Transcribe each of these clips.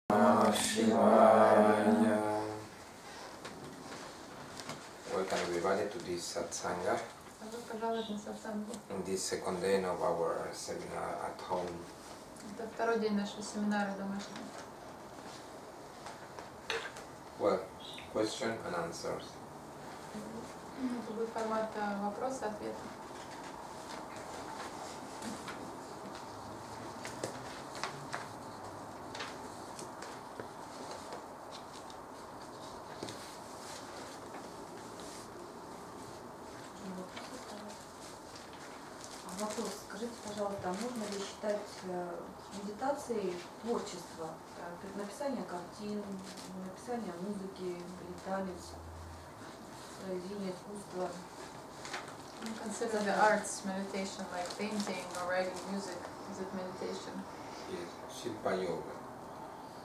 Shivaya. Welcome everybody to this satsanga. In this second day of our seminar at home. Это второй день нашего семинара домашнего. Well, question and answers. Это будет формат вопроса-ответа. Вопрос. Скажите, пожалуйста, а можно ли считать медитацией творчество? Написание картин, написание музыки, или танец, произведение искусства? Consider the arts meditation, like painting or writing music. Is it meditation? Yes, Shilpa Yoga.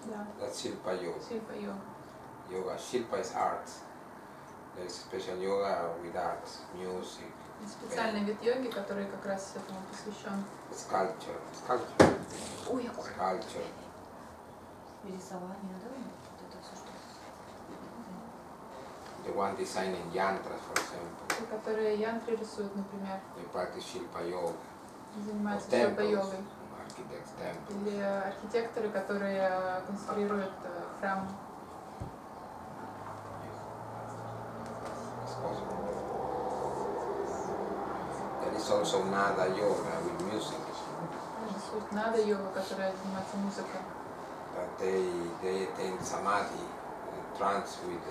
Да. That's Shilpa Yoga. Шильпа йога. Yoga. Shilpa is art. There is special yoga with art, music, Специальный вид йоги, который как раз этому посвящен. sculpture. Ой, Sculpture. рисование, да? Вот это все, что... The one designing yantras, for example. Те, которые янтры рисуют, например, They practice Shilpa Yoga. занимаются Temples, шильпа-йогой. architects, temples. Или архитекторы, которые конструируют храм. It's possible. There is also Nada Yoga with music. Рисуют нада-йога, которая занимается музыкой. But they attain samadhi, trance with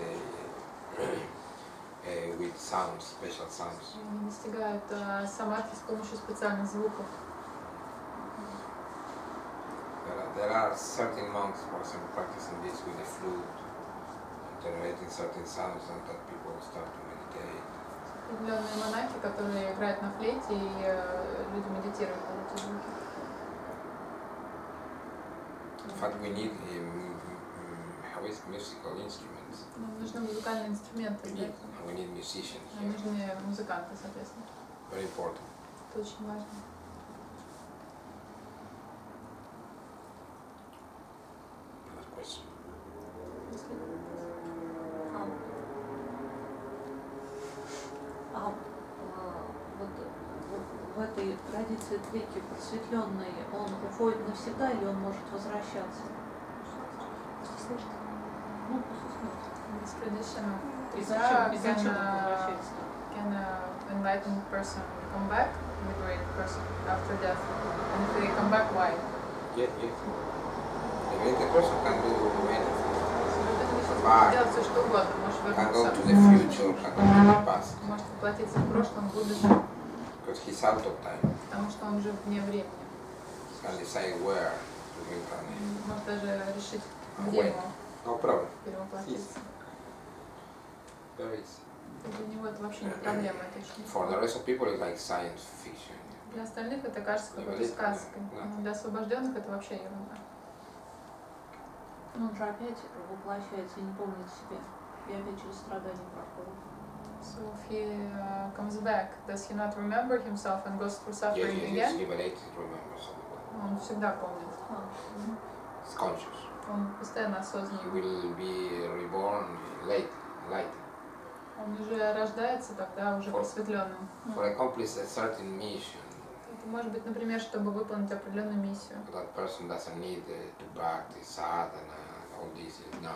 sounds, special sounds. Они достигают самадхи с помощью специальных звуков. There are certain monks, for example, practicing this with the flute, generating certain sounds, and that people start to meditate. Определенные монахи, которые играют на флейте, и люди медитируют под эти звуки. In fact, we need musical instruments. Нам нужны музыкальные инструменты для этого. And we need musicians. Нам нужны музыканты, соответственно. Very important. Это очень важно. Another question. Вот в этой традиции третьей просветленной он уходит навсегда или он может возвращаться? Ну, после смерти. This tradition of И Isra зачем он возвращается? can enlightened person come back, the great person, after death. And if they come back, why? Yes. The greater person can do anything. Может делать все, что угодно. Может Can go вернуться, to the future, can go to the past. может воплотиться в прошлом, в будущем, Because he's out of time. потому что он уже вне времени. He can decide where to reincarnate. Может даже решить, And где when. ему No problem. перевоплотиться. Very easy. Для него это вообще не проблема, это очень For the rest of people, it's like science fiction. Для остальных это кажется какой-то сказкой, но для освобожденных это вообще ерунда. Ну, он же опять воплощается и не помнит себя. И опять через страдания проходит. So if he comes back, does he not remember himself and goes through suffering Yes, again? liberated, remembers everyone. Он всегда помнит. It's conscious. Он постоянно He осознанный. will be reborn late, enlightened. Он уже рождается тогда уже просветленным. For accomplish a certain mission, Это может быть, например, чтобы выполнить определенную миссию. that person doesn't need to practice sadhana, all this. No.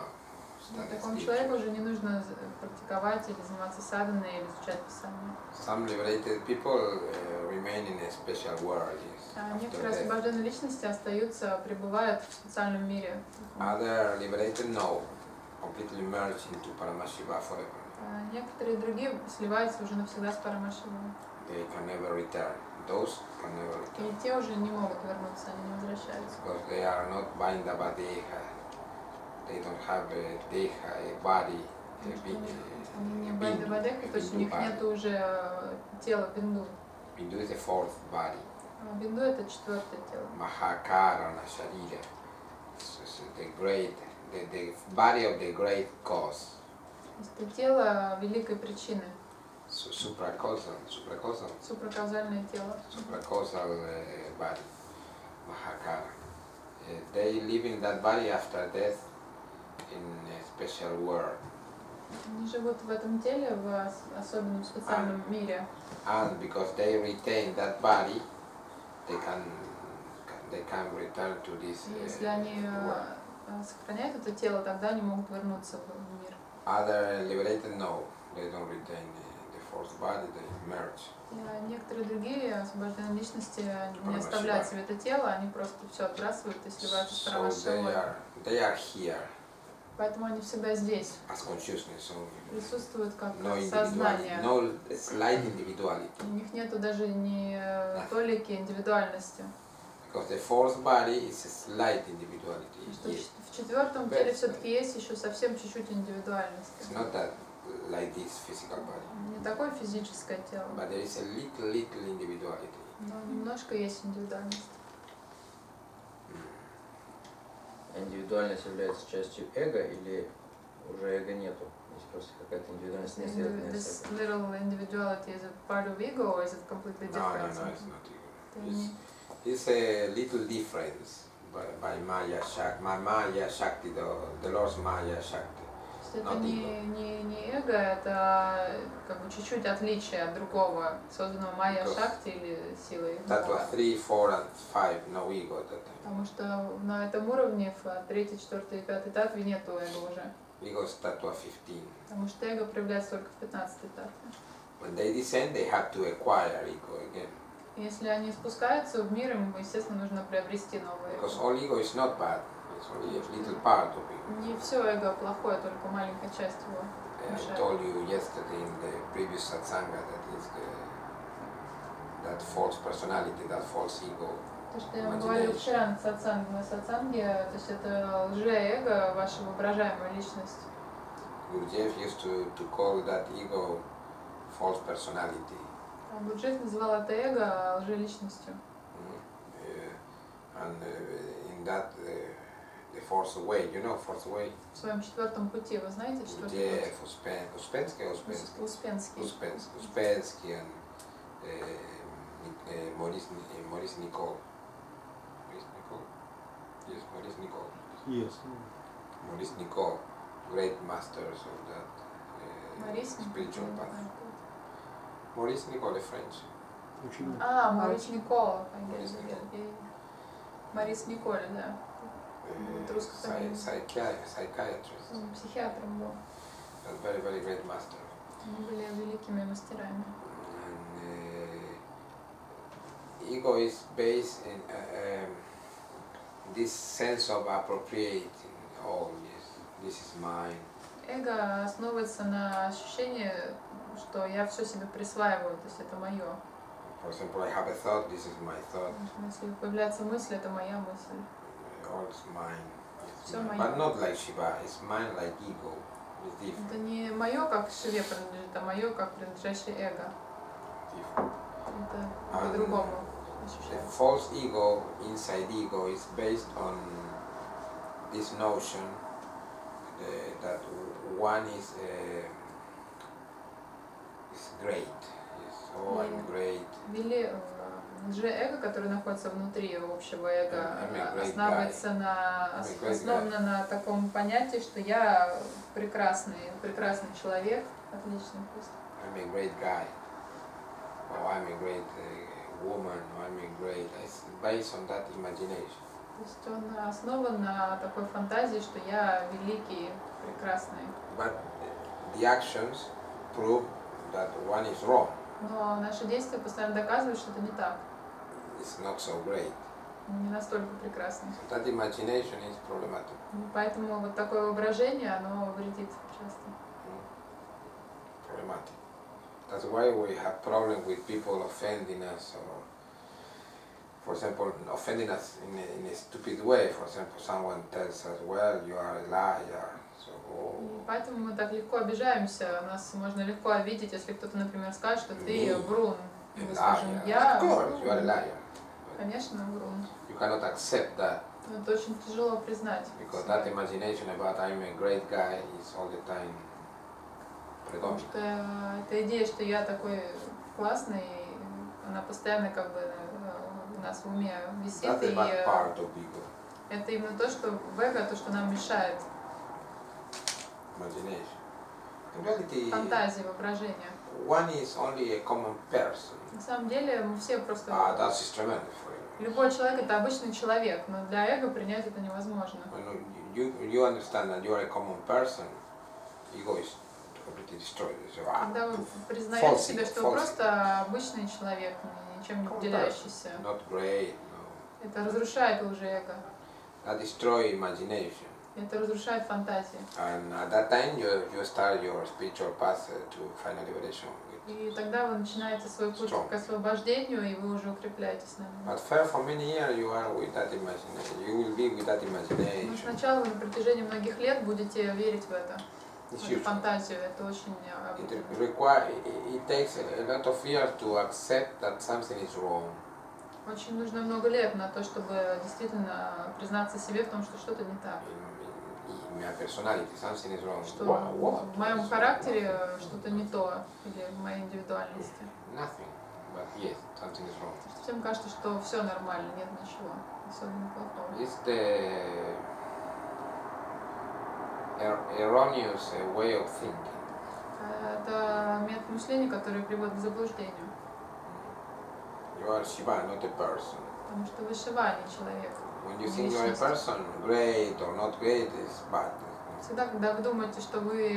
Такому человеку уже не нужно практиковать или заниматься садханой или изучать писание. Some liberated people remain in a special world. Yes, А after некоторые death. освобожденные личности остаются, пребывают в специальном мире. Other liberated, no, completely merge into Paramashiva forever. А некоторые другие сливаются уже навсегда с Парамашивой. They can never return. Those can never return. И те уже не могут вернуться, они не возвращаются. Because they are not Vaindava Deha. They don't have a Deha, a body, a big Они не bindu, Байдавадеха, то есть у них body. нет уже тела Бинду. Bindu is the fourth body. А Бинду это четвертое тело. Mahakarana Sharira. So the body of the great cause. Это тело великой причины. Supracausal Супрокаузальное тело. body, Mahakara. they live in that body after death in a special world. Они живут в этом теле в особенном специальном мире. And because they retain that body, they can return to this И если они world. сохраняют это тело, тогда они могут вернуться в мир. Other liberated, no, they don't retain the forced body, they merge. И некоторые другие освобожденные личности не Парамашива. оставляют себе это тело, они просто все отбрасывают и сливаются с So Парамашивой. they are here Поэтому они всегда здесь, as consciousness only. присутствуют как No сознание. individuality, no slight individuality. У них нету даже ни толики индивидуальности. Because the forced body is a slight individuality. Что Yes. в четвертом теле все-таки есть еще совсем чуть-чуть индивидуальности. It's not that like this physical body, Не такое физическое тело, but there is a little individuality. но немножко есть индивидуальность. Индивидуальность является частью эго или уже эго нету? Есть просто какая-то индивидуальность, не связанная This с эго. little individuality, is it part of ego or is it completely No, different? it's not Это even. не- It's a little difference by Maya Shakti. My Maya Shakti, the Lord's Maya Shakti. То есть это Not не эго, это как бы чуть-чуть отличие от другого, созданного майя Because шакти или силой. That was 3, 4, and 5, no ego at that time. Потому что на этом уровне в третьей, четвертой и пятой татве нету эго уже. Ego is tattva 15. Потому что эго проявляется только в 15-й татве. When they descend, they have to acquire ego again. И если они спускаются в мир, им, естественно, нужно приобрести новое эго. Because all ego is not bad. It's only a little part of ego. Не все эго плохое, только маленькая часть его. I told you yesterday in the previous satsanga that is that false personality, that false ego. То, что я вам говорила вчера на сатсанге, то есть это лже-эго, ваша воображаемая личность. Gurdjieff used to call that ego false personality. А Гурджиев называл это эго лже-личностью. And in that, the fourth way, you know, fourth way. В своем четвертом пути, вы знаете четвертый Gurdjieff, путь? Успенский, Успенский. Успенский and Maurice Nicole. Maurice Nicole? Yes, Maurice Nicole. Yes. Maurice Nicole, great masters of that Морис spiritual path. Maurice Nicole, French. Очень Морис Никол. Морис Никол. Морис Николь, да. Вот русская фамилия. Psychiatrist. Он психиатром был. A very, very great master. Они были великими мастерами. And ego is based in this sense of appropriating all this is mine. Эго основывается на ощущении, что я все себе присваиваю, то есть это мое. For example, I have a thought, this is my thought, Если появляется мысль, это моя мысль. all is mine. It's Всё mine. моё. But not like Shiva, it's mine like ego. It's different. Это не мое, как Шиве принадлежит, а мое, как принадлежащее эго. different. Это по-другому The ощущается. false ego, inside ego, is based on this notion that one is great. Yes, oh, I'm Yeah. great. Лже-эго, которое находится внутри общего эго, I'm a great основывается основано на таком понятии, что я прекрасный человек, отличный просто. I'm a great guy. Or I'm a great woman. Or I'm a great. It's based on that imagination. То есть он основан на такой фантазии, что я великий, прекрасный. But the actions prove that one is wrong. Но наши действия постоянно доказывают, что это не так. It's not so great. Не настолько прекрасный. So that imagination is problematic. Поэтому вот такое воображение, оно вредит часто. Problematic. That's why we have problem with people offending us, or, for example, offending us in a stupid way. For example, someone tells us, "Well, you are a liar." So, И поэтому мы так легко обижаемся. Нас можно легко обидеть, если кто-то, например, скажет, что ты Me? врун. a Мы скажем, liar. я Of course, you are a врун. liar. Конечно, врун. You cannot accept that Но это очень тяжело признать. because that imagination about I'm a great guy is all the time Потому predominant. что эта идея, что я такой классный, она постоянно как бы у нас в уме висит. That's the И bad part of ego. Это именно то, что в эго, то, что нам мешает. Imagination. In reality, Фантазии, воображение. one is only a common person. На самом деле мы все просто... That is tremendous for you. Любой человек это обычный человек, но для эго принять это невозможно. When you understand that you are a common person, ego is completely destroyed. So, Когда вы признаете false себе, ego, что false вы просто обычный человек, ничем не Common выделяющийся, person, not great. No. это разрушает уже эго. That destroy imagination. Это разрушает фантазии. And at that time, you start your spiritual path to final liberation. И тогда вы начинаете свой путь Strong. к освобождению, и вы уже укрепляетесь на But нем. for many years, you are with that imagination. You will be with that Но imagination. сначала вы на протяжении многих лет будете верить в это, It's в эту huge. фантазию. Это очень It takes a lot of years to accept that something is wrong. очень нужно много лет на то, чтобы действительно признаться себе в том, что что-то не так. In my personality, something is wrong. Что What? в моем характере что-то не то, или в моей индивидуальности. Nothing. But yes, something is wrong. Что всем кажется, что все нормально, нет ничего особенно плохого. It's the erroneous way of thinking. Это метод мышления, который приводит к заблуждению. You are Shiva, not a person. Потому что вы Шива, а не человек. When you think you are a person, great or not great is bad. Всегда, когда вы думаете, что вы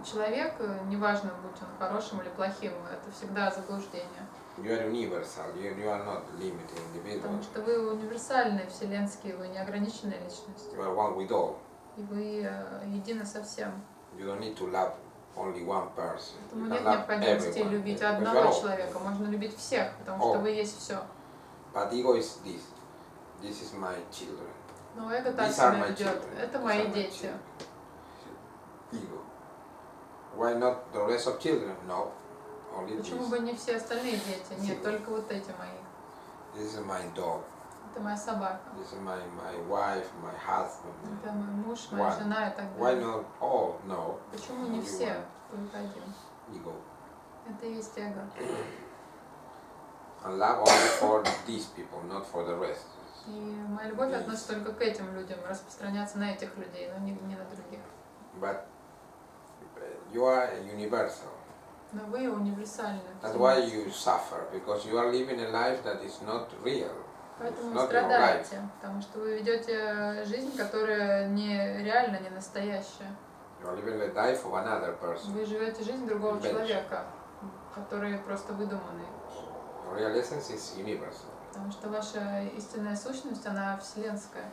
человек, неважно, будь он хорошим или плохим, это всегда заблуждение. You are universal. You are not limited individual. Потому что вы универсальный, вселенский, вы неограниченная личность. You are one with all. И вы едины со всем. You don't need to love only one person. Поэтому You нет can love необходимости everyone. любить Because you are одного all. человека. Можно любить всех, потому что вы есть все. But ego is this. This is my children. Но эго так These are себя my ведет. children. Это These мои are my дети. children. Ego. Why not the rest of children? No. Only Почему this. бы не все остальные дети? Нет, только вот эти мои. This is my dog. Это моя собака. This is my wife, my husband. Это мой муж, моя Why? жена и так Why далее. not all? No. Почему не Only все? one. Только один. Ego. Это и есть эго. And love only for these people, not for the rest. И моя любовь относится только к этим людям, распространяться на этих людей, но не на других. But you are universal. Но вы универсальны. That's why you suffer, because you are living a life that is not real. Поэтому It's вы not your life. страдаете, потому что вы ведете жизнь, которая не реально, не настоящая. You are living the life of another person. Вы живете жизнь другого Invention. человека, который просто выдуманный. Your real essence is universal. Потому что ваша истинная сущность, она вселенская.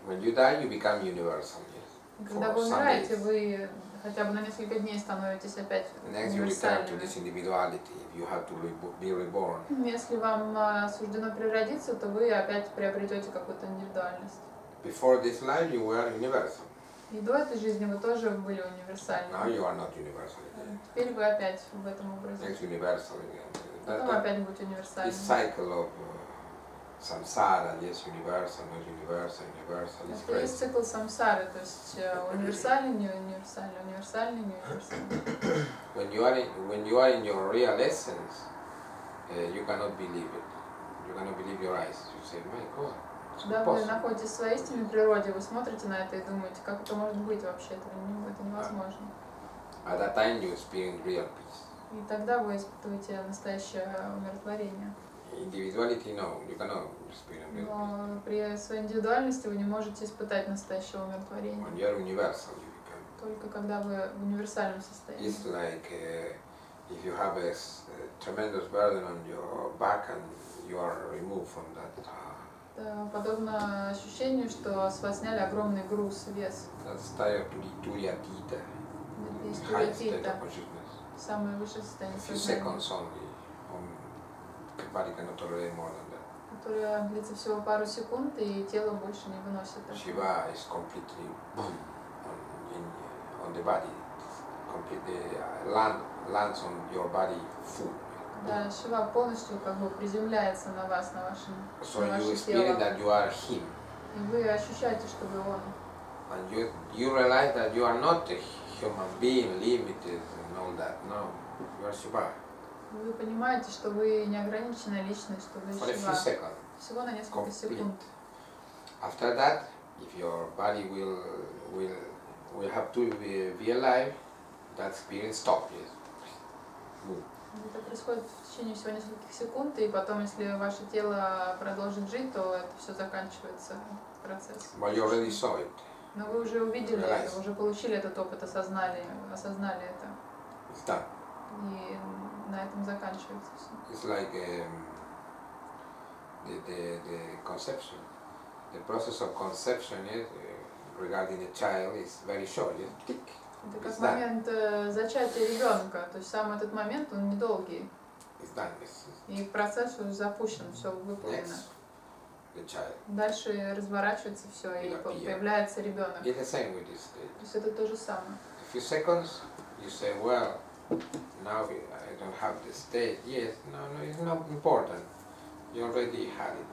When you die, you become universal. Yes. И когда For вы some умираете, days. вы хотя бы на несколько дней становитесь опять Next, you return to универсальными. this individuality. If you have to be reborn. Если вам суждено переродиться, то вы опять приобретете какую-то индивидуальность. Before this life, you were universal. И до этой жизни вы тоже были Now универсальны. you are not universal again. Теперь вы опять в этом образе. Next, universal again. Потом опять будете универсальны. This cycle of samsara, yes, universal, not universal, universal, is Это есть crazy. цикл самсары, то есть универсальный, не универсальный, универсальный, не универсальный. When you are in your real essence, you cannot believe it. You cannot believe your eyes. You say, my God, it's Когда вы impossible. находитесь в своей истинной природе, вы смотрите на это и думаете, как это может быть вообще, это невозможно. At that time, you experience real peace. И тогда вы испытываете настоящее умиротворение. Individuality, no, you cannot experience real peace. Но при своей индивидуальности вы не можете испытать настоящего умиротворения. When you are universal, you become. Только когда вы в универсальном состоянии. It's like if you have a tremendous burden on your back and you are removed from that. Это подобно ощущению, что с вас сняли огромный груз, вес. That's tired to Turiyatita, Это есть high state туритита, of consciousness. самое высшее состояние A few сознания, seconds only. The body cannot tolerate more than that. которое длится всего пару секунд, и тело больше не выносит этого. Shiva is completely boom on the body. Completely lands on your body full. Да, Шива полностью как бы приземляется на вас, на So you ваше experience тело. that you are him. И вы ощущаете, что вы он. And you realize that you are not a human being, limited and all that. No, you are Shiva. И вы понимаете, что вы неограниченная личность, что вы For a few Шива. seconds. Всего на несколько Complete. секунд. After that, if your body will have to be alive, that experience stop. Yes. Move. Это происходит в течение всего нескольких секунд, и потом, если ваше тело продолжит жить, то это все заканчивается, процесс. But you already saw it. Но вы уже увидели Realize. это, уже получили этот опыт, осознали это. It's done. И на этом заканчивается все. It's like the conception. The process of conception is, regarding a child is very short. Yes? Tick. Это как It's done. момент зачатия ребенка, то есть сам этот момент, он недолгий. It's done. It's И процесс уже запущен, все выполнено. next. The child. Дальше разворачивается все, и появляется ребенок. It's the same with this state. То есть это то же самое. A few seconds, you say, well, now I don't have the state. Yes, no, it's not important. You already had it.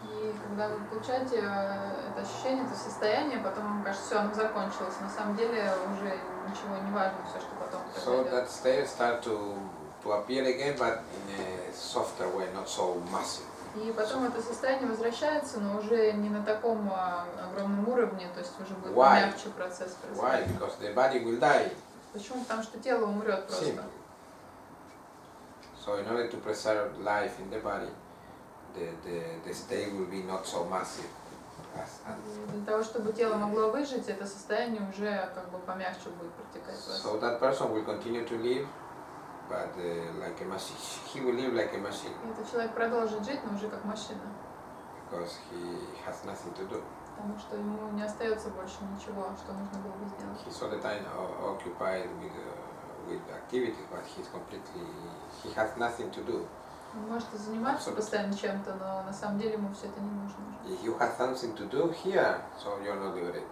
И когда вы получаете это ощущение, это состояние, потом вам кажется, все, оно закончилось. На самом деле уже ничего не важно, все, что потом So произойдет. that state start to appear again, but in a softer way, not so massive. И потом это состояние возвращается, но уже не на таком огромном уровне, то есть уже будет Why? мягче процесс Why? происходить. Because the body will die. Почему? Потому что тело умрет просто. Simple. So in order to preserve life in the body, the state will be not so massive. И для того, чтобы тело могло выжить, это состояние уже как бы помягче будет протекать в вас. So that person will continue to live, but like a machine. He will live like a machine И этот человек продолжит жить, но уже как машина. because he has nothing to do. Потому что ему не остается больше ничего, что нужно было бы сделать. He's all the time occupied with activities, but he has nothing to do. Он может и заниматься Абсолютно. постоянно чем-то, но на самом деле ему все это не нужно. If you have something to do here, so you're not liberated.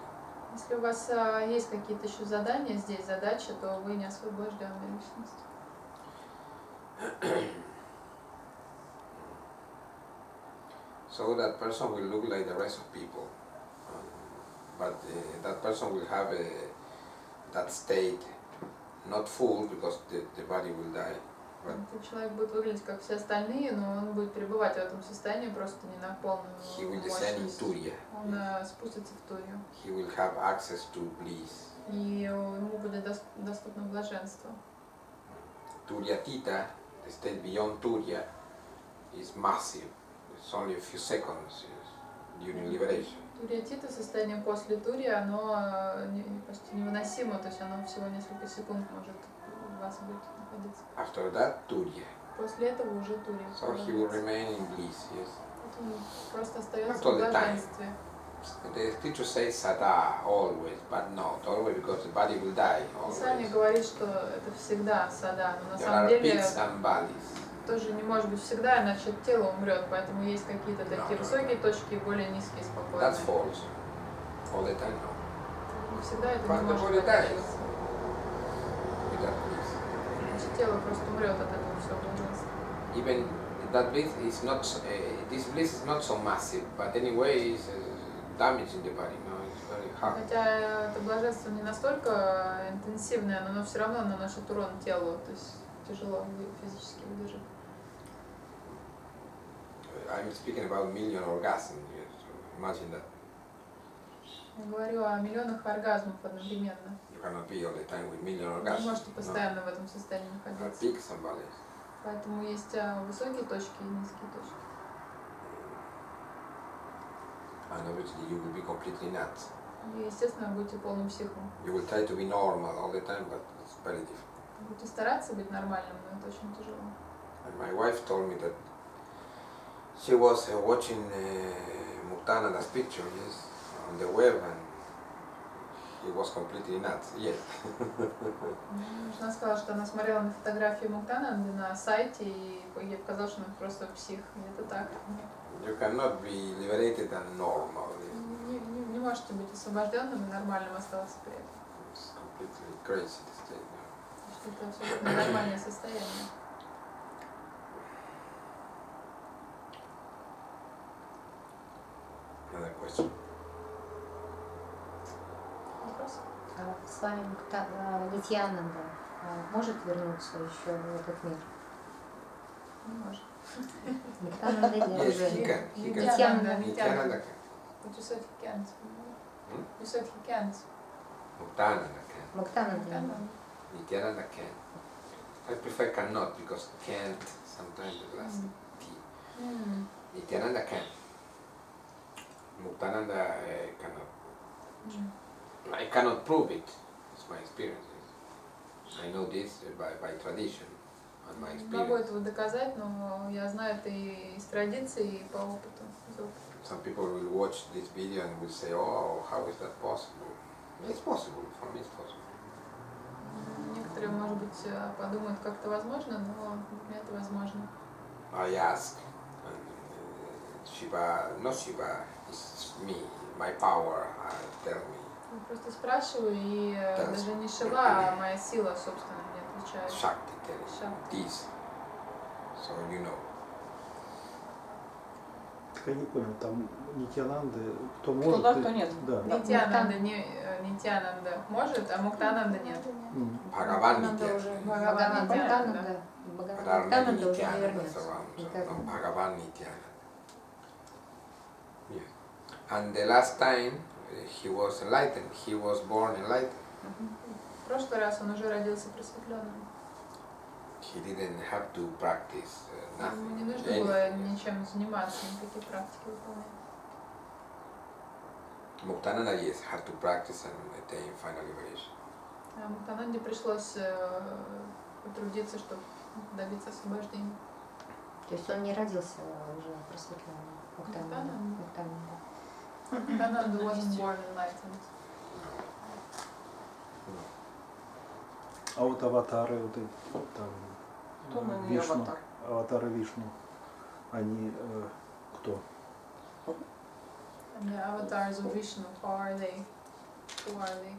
Если у вас есть какие-то еще задания здесь, задачи, то вы не освобожденная личность. So that person will look like the rest of people, but that person will have that state not full because the body will die. But Этот человек будет выглядеть как все остальные, но он будет пребывать в этом состоянии просто не на полную he will descend in мощность. Turiya. Он спустится в Турию. He will have access to bliss. И ему будет доступно блаженство. Turyatita, the state beyond Turiya, is massive. It's only a few seconds during liberation. Туриатита, состояние после Турии, оно почти невыносимо, то есть оно всего несколько секунд может у вас быть находиться. After that, Turiya. После этого уже Турия. So he will remain in bliss, yes. Он просто остается Not all в the time. блаженстве. The scripture says sada always, but not always because the body will die Писание always. говорит, что это всегда сада, но на There самом are деле peaks and valleys. тоже не может быть всегда, иначе тело умрет, поэтому есть какие-то такие высокие точки и более низкие, спокойные. That's false. All the time, no. Не всегда это But не the может body dies заканчиваться. with that bliss. Значит, тело просто умрет от этого всего блаженства. Even that bliss is not, this bliss is not so massive, but anyway, it's damaging the body. No, it's very hard. Хотя это блаженство не настолько интенсивное, но оно все равно наносит урон телу, то есть тяжело физически выдержать. I'm speaking about million orgasms. Yes, so imagine that. Я говорю о миллионах оргазмов одновременно. You cannot be all the time with million Вы orgasms. не можете No. постоянно в этом состоянии There are находиться. peaks and valleys. Поэтому есть высокие точки и низкие точки. And obviously you will be completely nuts. И, естественно, вы будете полным психом. You will try to be normal all the time, but it's very difficult. Будете стараться быть нормальным, но это очень тяжело. And my wife told me that she was watching Muktananda's picture, yes, on the web, and he was completely nuts. Yes. Она сказала, что она смотрела на фотографии Муктананды на сайте, и ей показалось, что он просто псих. И это так. You cannot be liberated and normal. Yes. Не можете быть освобожденным и нормальным оставаться при этом. It's completely crazy to stay there. Потому что это абсолютно нормальное состояние. Another question. Вопрос? С вами Нитьянанда может вернуться еще в этот мир? Не может. Нитьянанда Yes, уже... he can. He can. Нитьянанда, Nityananda can. But you said he can't. Hmm? You said he can't. Muktananda can. Муктананда. Nityananda can. I prefer cannot because can't sometimes the last T. Nityananda can. Muktananda cannot. I cannot prove it. It's my experience. I know this by tradition and my Не могу experience. этого доказать, но я знаю это и из традиции, и по опыту. из опыта. Some people will watch this video and will say, "Oh, how is that possible?" It's possible. For me, it's possible. Некоторые, может быть, подумают, как это возможно, но для меня это возможно. I ask, and Shiva, not Shiva, it's me, my power, tell me. Я просто спрашиваю, и даже не Шива, а моя сила, собственно, мне отвечает. Shakti tells Shakti. this. So you know. Так я не понял, там Нитянанды, кто Кто может? да, и- кто нет. Да. Нитянанда может, а Муктананда нет. Bhagavan Муктананда Nityananda. уже. Бхагаван Муктананда. But there are many Муктананда уже не Nityanandas вернется. around. So Никак. no, Bhagavan Nityananda. Yeah. And the last time he was enlightened, he was born enlightened. В прошлый раз он уже родился просветленным. He didn't have to practice Ему не nothing. нужно было ничем заниматься, никакие практики выполнять. Muktananda, yes, had to practice and attain final liberation. А Муктананде пришлось потрудиться, чтобы добиться освобождения. То есть он не родился уже просветленным. Муктананда. Муктананда. Муктананда. Муктананда wasn't born enlightened. А вот аватары, вот эти, там, Кто на нее Вишну, аватар? аватары Вишну, они кто? And the avatars of Vishnu, who are they? Who are they?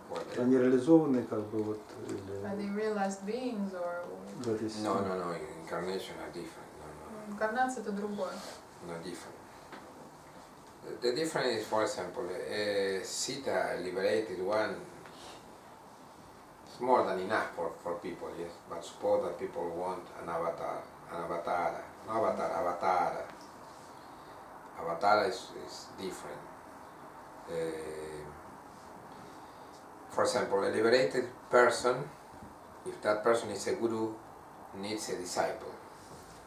What they- Они реализованы как бы вот Are they или realized beings or... в этой No, системе? no, no, incarnation are different. No, Инкарнация это другое. no, no different. The difference is, for example, Sita, liberated one, it's more than enough for people, yes. But suppose that people want an avatar, no avatar. Avatar is different. For example, a liberated person, if that person is a guru, needs a disciple.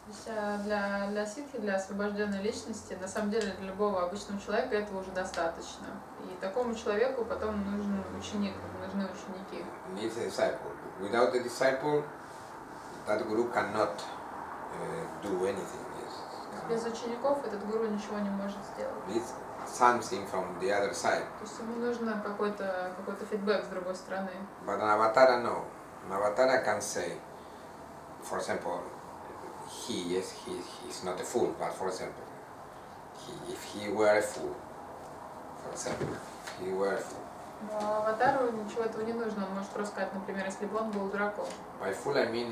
То есть для ситхи, для освобожденной личности, на самом деле для любого обычного человека этого уже достаточно. И такому человеку потом нужен ученик, нужны ученики. Needs a disciple. Without a disciple, that guru cannot do anything. Yes. Без учеников этот гуру ничего не может сделать. Needs something from the other side. То есть ему нужно какой-то фидбэк с другой стороны. But an avatar, no. An avatar can say, for example, he's not a fool, but for example, if he were a fool, for example, if he were a fool. Но аватару ничего этого не нужно. Он может просто сказать, например, если бы он был дураком. By fool I mean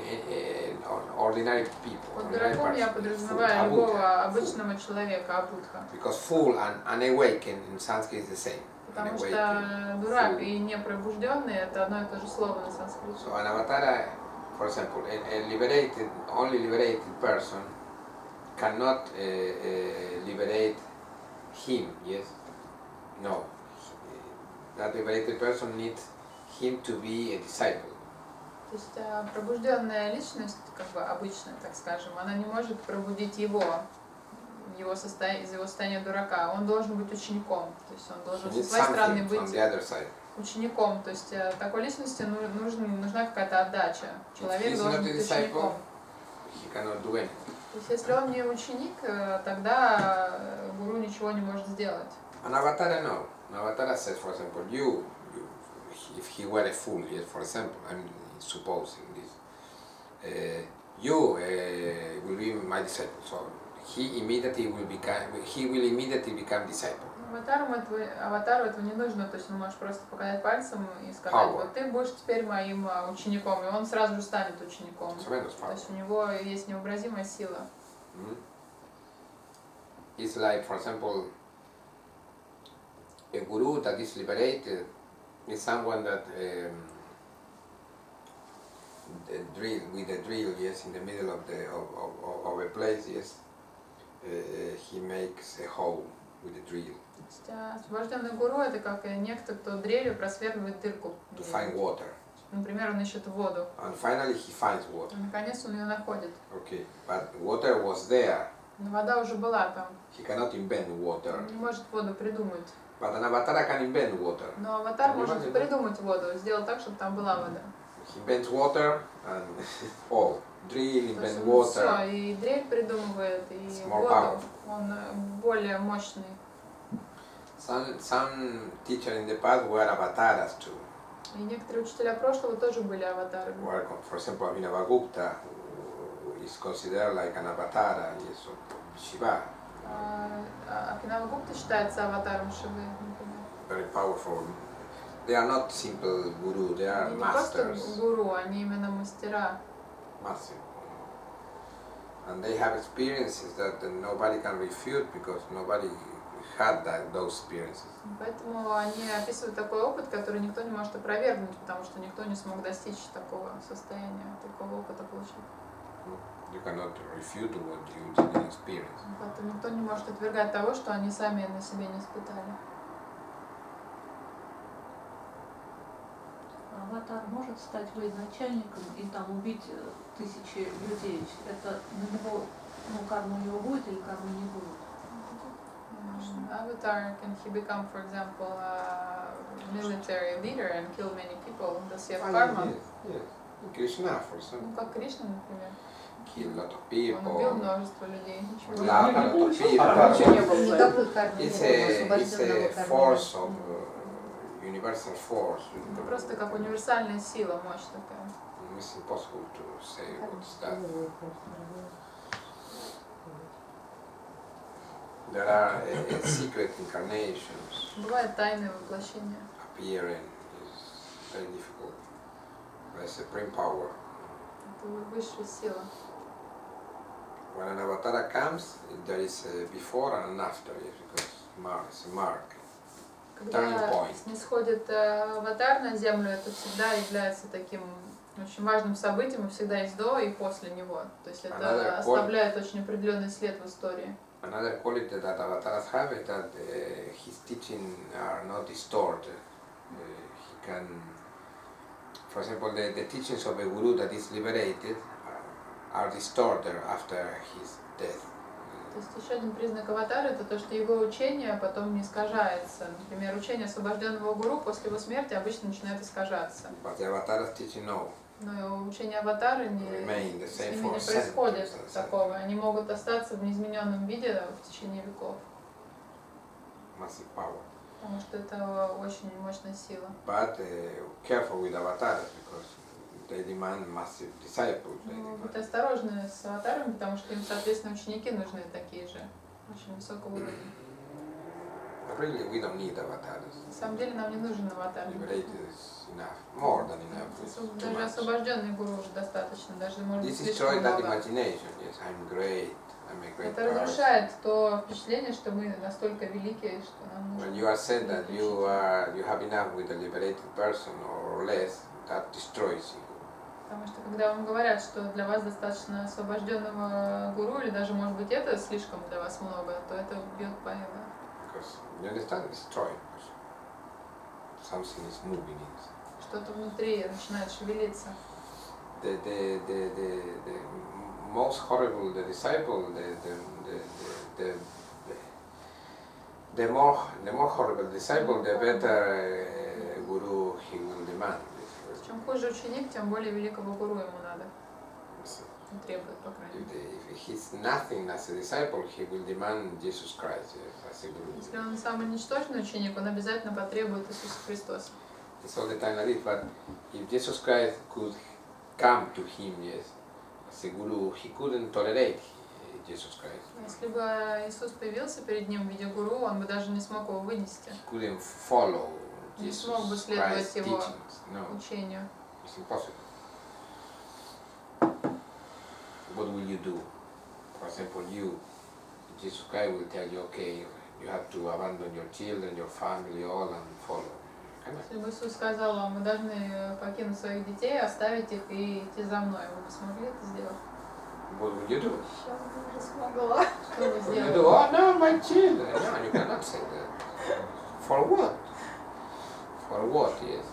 ordinary people. Под ordinary дураком я person. подразумеваю Fool, любого Abudha, обычного человека, абудха. Because fool and unawakened in Sanskrit is the same. Потому что Unawakened, дурак fool. и непробужденный это одно и то же слово на санскрите. So an avatar, for example, a liberated, only liberated person cannot liberate him, yes? No. That liberated person needs him to be a disciple. То есть пробужденная личность, как бы обычная, так скажем, она не может пробудить его из его состояния дурака. Он должен быть учеником. То есть он должен He со needs своей стороны something from быть the other side. учеником. То есть такой личности нужна какая-то отдача. Человек If he's должен not a быть disciple, учеником. he cannot do anything. То есть если он не ученик, тогда гуру ничего не может сделать. An avatar, no. An avatar says, for example, you if he were a fool, yes, for example, I'm supposing this, you will be my disciple. So he will immediately become disciple. Аватару этого не нужно, то есть он может просто показать пальцем и сказать, Power. вот ты будешь теперь моим учеником, и он сразу же станет учеником. Tremendous То power. есть у него есть невообразимая сила. Mm. It's like, for example, a guru that is liberated is someone that with a drill, yes, in the middle of a place, yes, he makes a hole with a drill То есть освобожденный гуру это как некто, кто дрелью просверливает дырку. to find water. Например, он ищет воду. And finally he finds water. И наконец он ее находит. Okay, but water was there. Но вода уже была там. He cannot invent water. Он не может воду придумать. But an avatar can invent water. Но аватар Понимаете, может да? придумать воду, сделать так, чтобы там была вода. He invents water and all. Drill, То есть invent он все, water. и дрель придумывает, и It's more воду. powerful. Он более мощный. Some teachers in the past were avatars too. И некоторые учителя прошлого тоже были аватарами. Were, for example, Abhinavagupta, who is considered like an avatar, he is of Shiva, Абхинава-гупта считается аватаром Шивы, например. very powerful. They are not simple guru, they are Они не просто masters, гуру, они именно мастера. massive. And they have experiences that nobody can refute because nobody had those experiences. Поэтому они описывают такой опыт, который никто не может опровергнуть, потому что никто не смог достичь такого состояния, такого опыта получить. You cannot refute what you didn't experience. Поэтому никто не может отвергать того, что они сами на себе не испытали. Аватар может стать военачальником и там убить тысячи людей. Это на него, карма у него будет или кармы не будет? Avatar, can he become, for example, a military leader and kill many people? Does he have karma? Yes, yes. Krishna, for example, Ну, как Кришна, например. killed a lot of Он убил people. множество людей. Ничего Love не a lot of Ничего не people. было. Никакой кармы не It's было, a освобожденного кармы. force of universal force. Это просто как универсальная сила, мощь такая. It's impossible to say what's that. There are secret incarnations Бывает тайное воплощение. appearing is very difficult. By supreme power. Это высшая сила. When an avatar comes, there is a before and an after, yes, because it's a mark. Turning Когда point. снисходит аватар на Землю, это всегда является таким очень важным событием, и всегда есть до и после него. То есть это Another оставляет очень определенный след в истории. Another quality that avatars have is that his teaching are not distorted. He can, for example, the teachings of a guru that is liberated are distorted after his death. То есть еще один признак аватара это то, что его учение потом не искажается. Например, учение освобожденного гуру после его смерти обычно начинает искажаться. But the avatar's teaching no. Но учение аватара Remain the с same ними for не происходит centuries. такого. Они могут остаться в неизмененном виде в течение веков. Massive power. Потому что это очень мощная сила. But careful with avatars because they demand massive disciples. They Но demand. будьте осторожны с аватарами, потому что им, соответственно, ученики нужны такие же, очень высокого уровня. Really, we don't need avatars. На самом деле нам не нужен аватар. Liberated is enough, more than enough. It's too Даже much. освобожденный гуру уже достаточно, даже может быть This слишком destroys that много. imagination. Yes, I'm great. I'm a great Это person. разрушает то впечатление, что мы настолько великие, что нам When нужно. you are said that you have enough with a liberated person or less, that destroys you. Потому что когда вам говорят, что для вас достаточно освобожденного гуру, или даже может быть это слишком для вас много, то это бьет по эго. Because you understand, destroy. Because something is moving inside. Что-то внутри начинает шевелиться. The most horrible the disciple, the more horrible disciple, the better guru he will demand. Чем хуже ученик, тем более великого гуру ему надо. Он требует, по крайней мере. If he's nothing as a disciple, he will demand Jesus Christ as a guru. Если он самый ничтожный ученик, он обязательно потребует Иисуса Христоса. It's all the time like this, but if Jesus Christ could come to him, yes, as a guru, he couldn't tolerate Jesus Christ. Если бы Иисус появился перед ним в виде гуру, он бы даже не смог его вынести, He couldn't follow не Jesus смог бы следовать Christ's его teachings. No, учению. it's impossible. What will you do? For example, Jesus Christ will tell you, okay, you have to abandon your children, your family, all, and follow. Cannot. Если бы Иисус сказал вам, вы должны покинуть своих детей, оставить их и идти за мной, вы бы смогли это сделать? What would you do? Сейчас бы уже смогла. Что вы You сделали? do, oh no, my children. No, you cannot say that. For what? For what, yes.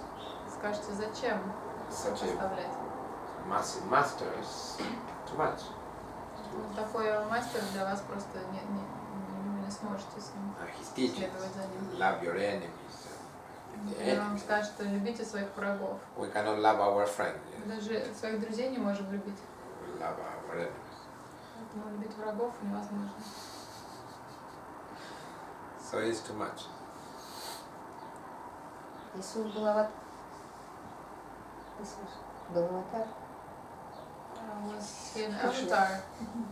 Скажете, зачем Such a оставлять? massive master is too much. Ну, такой мастер для вас просто вы не сможете с ним His teachings, следовать за ним. love your enemies. The Я вам enemy. скажу, что любите своих врагов. We cannot love our friends. Yes. Даже своих друзей не можем любить. We love our enemies. Поэтому любить врагов невозможно. So it's too much. Иисус был аватар. Иисус был аватар. Was he an avatar?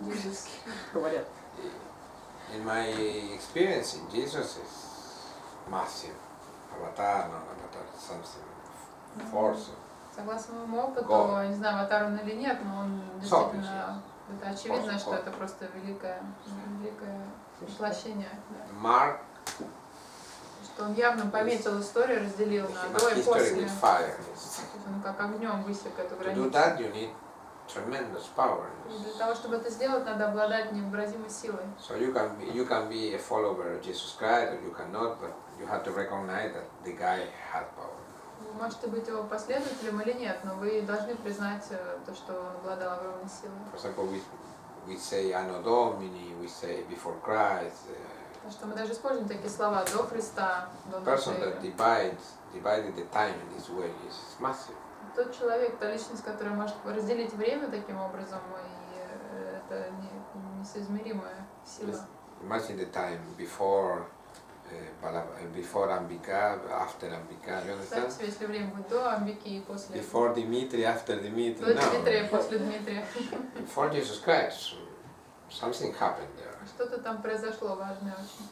Jesus. Говорят. In my experience, Jesus is massive. Avatar, no avatar, something force. Согласно моему опыту, God. не знаю, аватар он или нет, но он действительно, это очевидно, Force что God. это просто великое воплощение. Да. Mark Что он явно пометил историю, разделил на human до и history после. with fire. То есть он как огнем высек эту To do границу. that, you need tremendous power. И для того, чтобы это сделать, надо обладать невыразимой силой. So you can be a follower of Jesus Christ, or you cannot, but you have to recognize that the guy had power. Вы можете быть его последователем или нет, но вы должны признать то, что он обладал огромной силой. For example, we say Anno Domini, we say before Christ. Потому что мы даже используем такие слова до Христа, до Person нашей that эры. divided the time in this way is massive. Тот человек, та личность, которая может разделить время таким образом, и это несоизмеримая сила. Imagine the time before before Ambika, after Ambika, you Представьте understand? себе, если время будет до Амбики и после. Before Dimitri, after Dimitri, До Дмитрия, no. после Дмитрия. Before Jesus Christ, something happened there. Что-то там произошло важное очень.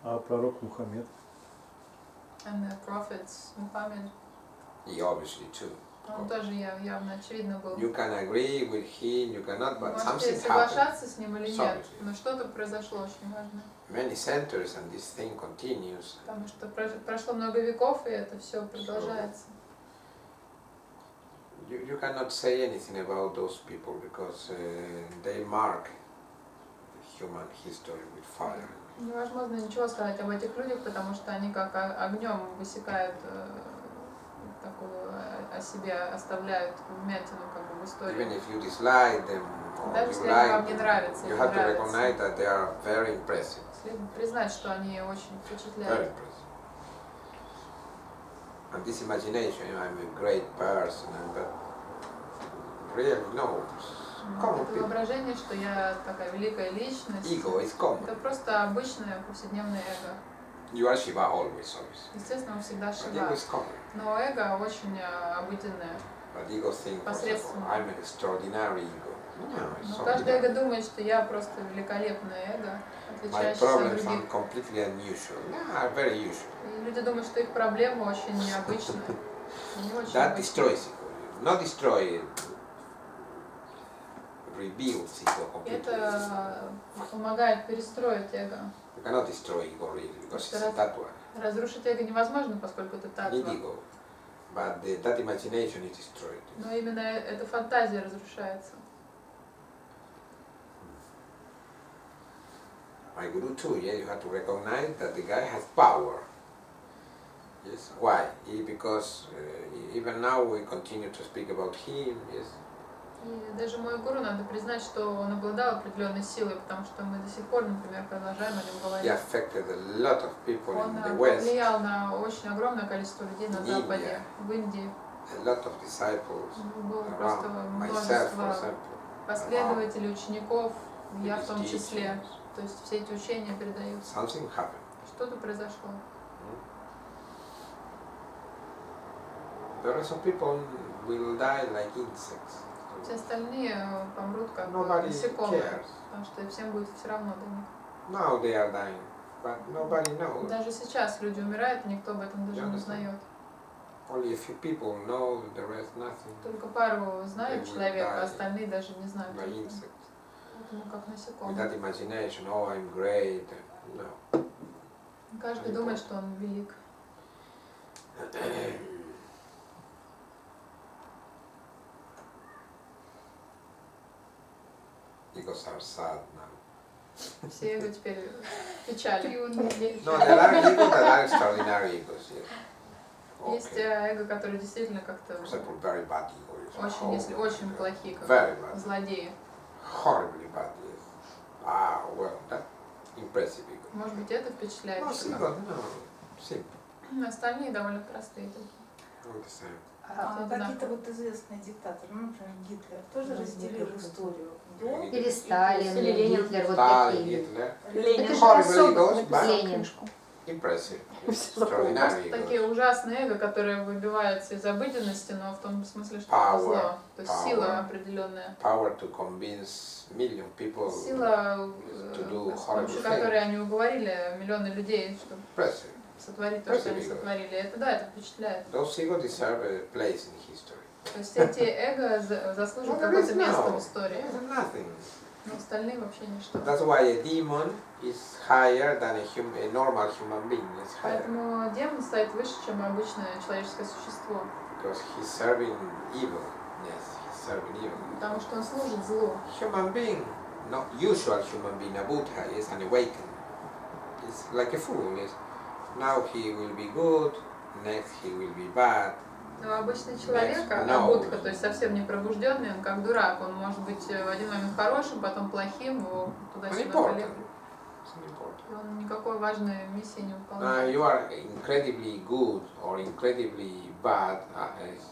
А пророк Мухаммед? And the prophets, Muhammad, He obviously too. он тоже явно очевидно был. You can agree with him, you cannot, Вы but можете something happened. соглашаться с ним или нет, Something. но что-то произошло очень важно. Many centuries and this thing continues. Потому что прошло много веков, и это все продолжается. You cannot say anything about those people because they mark human history with fire. Невозможно ничего сказать об этих людях, потому что они как огнем высекают такую о себе, оставляют вмятину как бы в истории. Even if you dislike them or Даже you если они вам like не them, нравятся, you или have to нравятся, recognize that they are very impressive. следует признать, что они очень Very впечатляют. impressive. And this imagination, I'm a great person, but really no. Common Это people. воображение, что я такая великая личность, Ego is common. это просто обычное повседневное эго. You are Shiva always, obviously. Естественно, он всегда But Шива. ego is common. Но эго очень обыденное. But ego thinks, for example, Посредственно. I'm an extraordinary ego. No, it's Но каждое ordinary. эго думает, что я просто великолепное эго, My отличающееся от problems are других. completely unusual. No, are very usual. И люди думают, что их проблемы очень необычные. Они очень That обычные. destroys ego. Not destroy it, rebuilds ego completely. Это помогает перестроить эго. You cannot destroy ego really because it's a Раз- tattoo. Разрушить эго невозможно, поскольку это Need татва. ego. But that imagination is destroyed. Но именно эта фантазия разрушается. My guru too, yeah, you have to recognize that the guy has power. Yes, why? Because even now we continue to speak about him, yes. И даже мой гуру надо признать, что он обладал определенной силой, потому что мы до сих пор, например, продолжаем о нем He говорить. affected a lot of people Он in the West, повлиял на очень огромное количество людей на In Западе, India. в Индии. a lot of disciples Было просто around myself, for множество example. последователей, учеников, я в His том числе. teachings. То есть все эти учения передаются. Something happened. Что-то произошло. The rest of people will die like insects. Все остальные помрут как Nobody насекомые, cares. потому что всем будет все равно до них. Now they are dying, but nobody knows. Даже сейчас люди умирают, и никто об этом даже не Ясно. узнает. Only a few people know, the rest nothing. Только пару знают They will человека, а die остальные даже не знают. By об этом. insects. Поэтому как With насекомые. that imagination, oh, I'm great. No. Каждый думает, что он велик. egos are sad now. Все эго теперь в печали. No, there are egos that are extraordinary egos, yes. Есть Okay. эго, которые действительно как-то For example, very bad egos. очень, если очень плохие, как Very bad. злодеи. Horribly bad, yes. Ah, well, that impressive ego. Может быть, это впечатляет. No, что ego, no, simple, как остальные довольно простые такие. all the same. Хотя Какие-то одинаково. вот известные диктаторы, ну, например, Гитлер, тоже разделил историю до Или Или Сталин, Или или Ленин. Гитлер, вот Stalin, такие. Hitler, Ленин. Это же Horrible особо egos, but Ленин. impressive. Все запомнили. Extraordinary Такие egos. ужасные эго, которые выбиваются из обыденности, но в том смысле, что Power, это зло. То есть power. сила определенная. Power to convince million people. Сила, To do с помощью horrible которой things. они уговорили миллионы людей, чтобы Impressive. сотворить то, что они Impressive ego. сотворили. Это да, это впечатляет. Those egos deserve a place in history. То есть эти эго заслуживают Well, there какое-то is место в no, истории. there is nothing. Но остальные вообще ничто. That's why a demon is higher than a normal human being. Is higher Поэтому демон стоит выше, чем обычное человеческое существо. because he's serving evil. Yes, he's serving evil. Потому что он служит злу. Human being, not usual human being, a Buddha is an awakened. It's like a fool. Yes. Now he will be good. Next he will be bad. Но обычный человек, No. Будха, то есть совсем не пробужденный, он как дурак. Он может быть в один момент хорошим, потом плохим, его туда-сюда Important. колеблет. It's important. И он никакой важной миссии не выполняет. You are incredibly good or incredibly bad. Is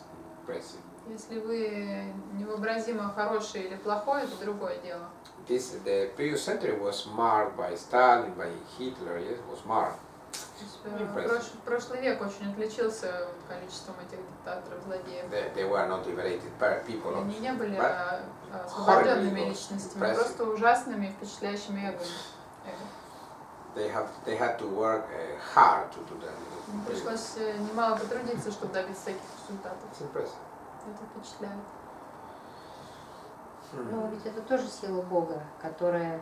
impressive. Если вы невообразимо хороший или плохой, это другое дело. The previous century was marked by Stalin, by Hitler. Yes, was marked. То есть, Impressive. прошлый век очень отличился количеством этих диктаторов, злодеев. They were not liberated people. Они не были But освобожденными horrible, личностями, impressive. просто ужасными и впечатляющими эго. They had to work hard to do that. Им пришлось немало потрудиться, чтобы добиться таких результатов. It's impressive. Это впечатляет. Но ведь это тоже сила Бога, которая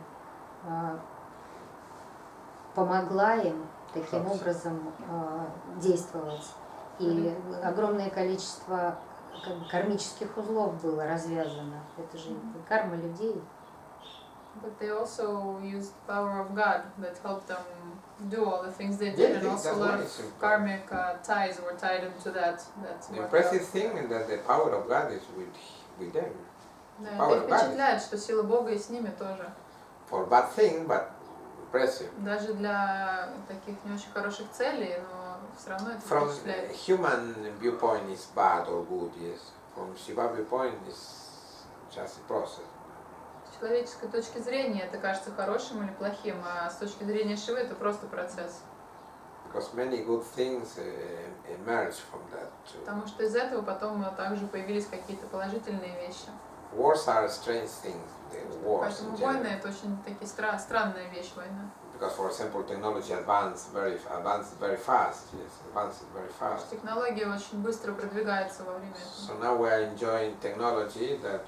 помогла им таким образом действовать. И огромное количество кармических узлов было развязано. Это же карма людей. But they also used the power of God that helped them do all the things they did, Yeah, and also a that's lot why of it's important. karmic ties were tied into that. The impressive thing is that the power of God is with them. Да, power это of God. впечатляет, что сила Бога и с ними тоже. For bad thing, but impressive. Даже для таких не очень хороших целей, но все равно это From впечатляет. human viewpoint is bad or good, yes. From Shiva viewpoint is just a process. С человеческой точки зрения это кажется хорошим или плохим, а с точки зрения Шивы это просто процесс. Because many good things emerge from that too. Потому что из этого потом также появились какие-то положительные вещи. Wars are strange things. The wars Поэтому in войны general. это очень такие странная вещь, война. Because, for example, technology advances very fast. Yes, advances very fast. Технология очень быстро продвигается во время этого. So now we are enjoying technology that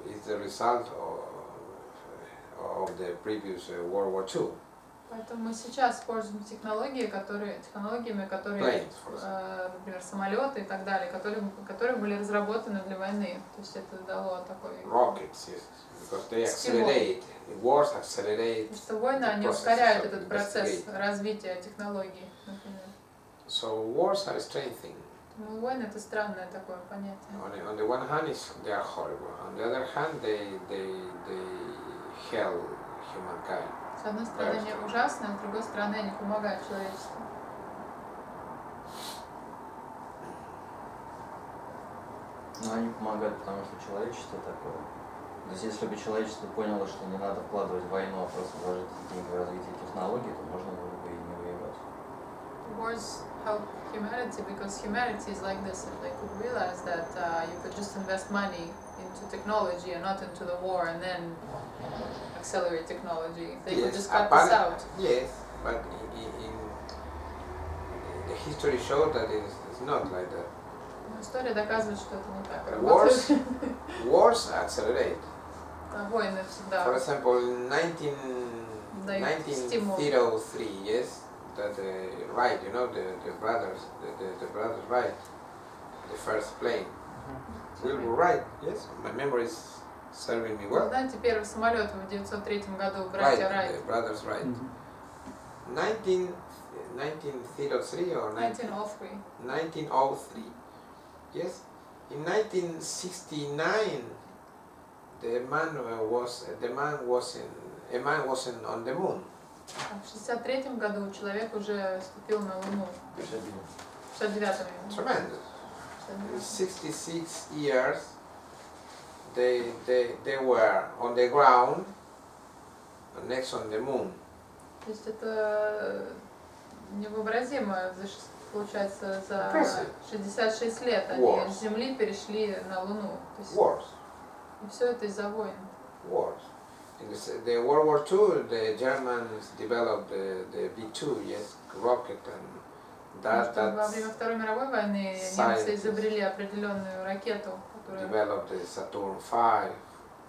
is the result of the previous World War II. Поэтому мы сейчас используем технологиями, которые, Planes, for example. например, самолеты и так далее, которые были разработаны для войны. То есть это дало такой... Rockets, yes, because they Стимул. accelerate. The wars accelerate. Потому что войны, the они process ускоряют of этот процесс investigation. развития технологий, например. So wars are a strange thing. Ну, войны это странное такое понятие. On the one hand, they are horrible. On the other hand, they help humankind. С одной стороны, они ужасные, а с другой стороны, они помогают человечеству. Но они помогают, потому что человечество такое. То есть если бы человечество поняло, что не надо вкладывать в войну, а просто вложить деньги в развитие технологий, то можно было бы и не воевать. Wars help humanity because humanity is like this. If they could realize that you could just invest money into technology and not into the war and then accelerate technology. If they could just cut this out. Yes, but in the history shows that it's not like that. Но история доказывает, что это не так Wars, работает. wars accelerate. Войны всегда. For example, in Дают стимул. 1903, yes, that the Wright, you know, the brothers Wright, the first plane, Wilbur Wright, yes, my memory is serving me Вы well. знаете, первый самолет в 903 году Right, братья the Райт. brothers Wright. Мгм. 1903 or 1903. 1903. Yes. In 1969, a man wasn't on the moon. А в 63 году человек уже ступил на Луну. В 69-м. Tremendous. In 66 years, they were on the ground, next on the moon. То есть это невообразимо, получается, за Impressive. 66 лет они Wars. с Земли перешли на Луну. То есть, Wars. и все это из-за войн. Wars. In the World War II, the Germans developed the B-2, yes, rocket, and Потому что во время that Второй мировой войны немцы scientists изобрели определенную ракету, которая developed the Saturn V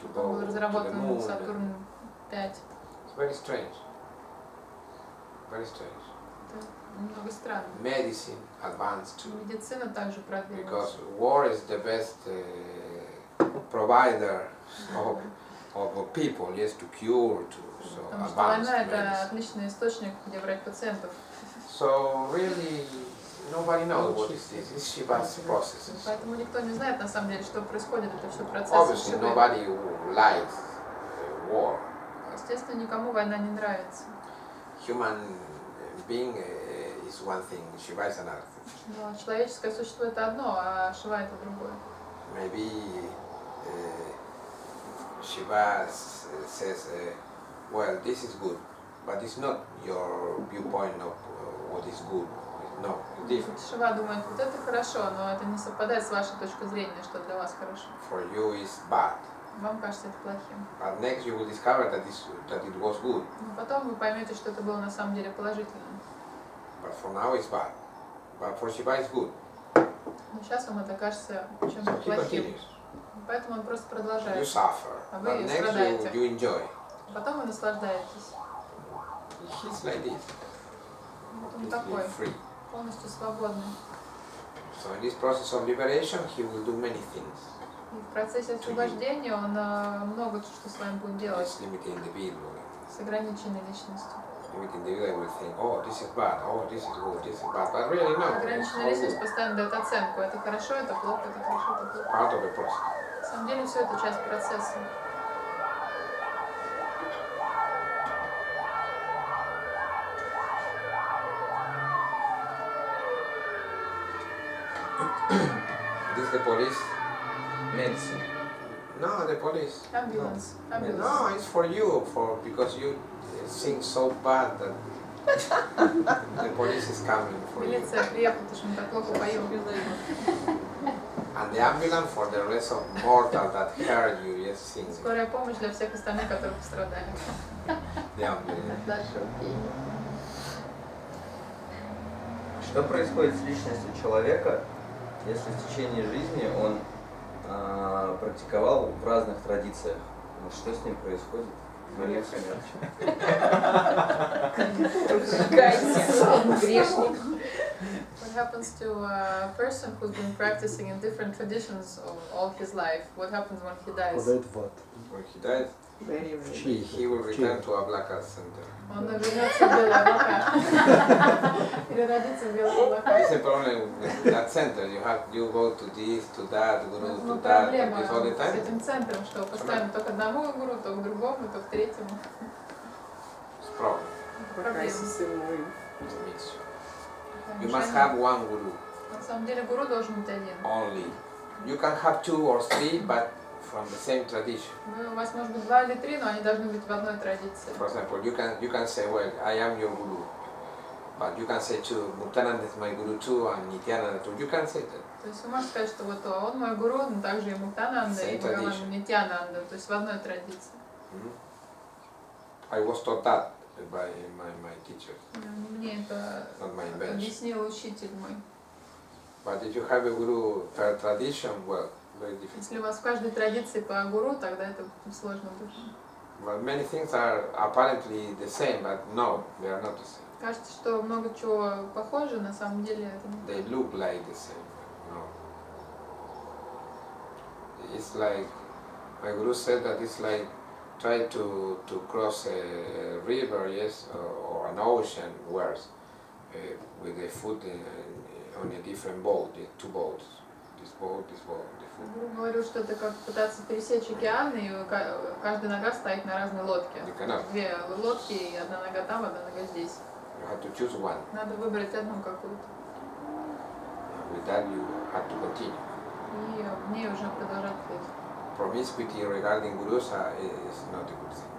to go был to the разработан moon. Сатурн-5. It's very strange. Very strange. Это немного странно. Medicine advanced too, Медицина также продвинулась. because war is the best provider of people, yes, to cure, to so Потому что война advanced это medicine. отличный источник, где брать пациентов. So really, nobody knows what is this. It's Shiva's processes. Поэтому никто не знает на самом деле, что происходит. Это все процессы Obviously, Шивы. nobody likes war. Естественно, никому война не нравится. Human being is one thing, Shiva is another thing. Но человеческое существо это одно, а Шива это другое. Maybe Shiva says, well, this is good, but it's not your viewpoint of what is good. No, it's different. Шива думает, вот это хорошо, но это не совпадает с вашей точкой зрения, что для вас хорошо. For you, it's bad. Вам кажется это плохим. But next, you will discover that it was good. Но потом вы поймете, что это было на самом деле положительным. But for now, it's bad. But for Shiva, it's good. Но сейчас вам это кажется чем-то So he плохим. continues. Поэтому он просто You продолжает. suffer, А but вы next страдаете. you enjoy. Потом вы наслаждаетесь. He's like this. Вот он He's такой, free. полностью свободный. So in this process of liberation, he will do many things. И в процессе освобождения он много что с вами будет делать It's limited individual. с ограниченной личностью. Limited individual will think, oh, this is bad, oh, this is good, this is bad. But really, no. It's Ограниченная all личность постоянно дает оценку. Это хорошо, это плохо, это хорошо, это плохо. part of the process. На самом деле все это часть процесса. This is the police. Медицина. No, the police. Амбуланс. No, it's for you, because you sing so bad that the police is coming for you. Милиция приехала, потому что мы так плохо поем. And the ambulance for the rest of mortal that heard you, yes, sing. Скорая помощь для всех остальных, которые пострадали. The ambulance. Дальше. Что происходит с личностью человека, если в течение жизни он практиковал в разных традициях? Вот что с ним происходит? Грешник. What happens to a person who's been practicing in different traditions of all his life? What happens when he dies? Попадает в ад. When he dies, В чьи? he will return to Ablaka center. Он вернется в Белые облака. Переродится в Белых облаках. It's a problem with that center. You go to this, to that, guru, Но to that, проблема this all the с time. этим центром, что постоянно то к одному гуру, то к другому, то к третьему. It's a problem. Проблема. It's a mixture. Это You must мешание. have one guru На самом деле гуру должен быть один. only. You can have 2 or 3, but from the same tradition. У вас может быть 2 или 3, но они должны быть в одной традиции. For example, you can say, well, I am your guru, but you can say too, Muktananda is my guru too, and Nityananda too. You can say that. То есть вы можете сказать, что вот он мой гуру, но также и Муктананда, и Same Бхагаван tradition. Нитьянанда, то есть в одной традиции. I was taught that by my teachers, Мне это not my invention. объяснил учитель мой. But if you have a guru per tradition, well, very difficult. Если у вас в каждой традиции по гуру, тогда это сложно будет. But many things are apparently the same, but no, they are not the same. Кажется, что много чего похоже, на самом деле это не They так. look like the same, but no. It's like My guru said that it's like try to cross a river, yes, or an ocean, worse, with the foot on a different boat, two boats, this boat, this boat, the foot. Гуру говорил, что это как пытаться пересечь океан, и каждая нога стоит на разной лодке. You cannot. Две лодки, и одна нога там, одна нога здесь. You have to choose one. Надо выбрать одну какую-то. With that, you have to continue. И в ней уже продолжать плыть. Promiscuity regarding gurus is not a good thing.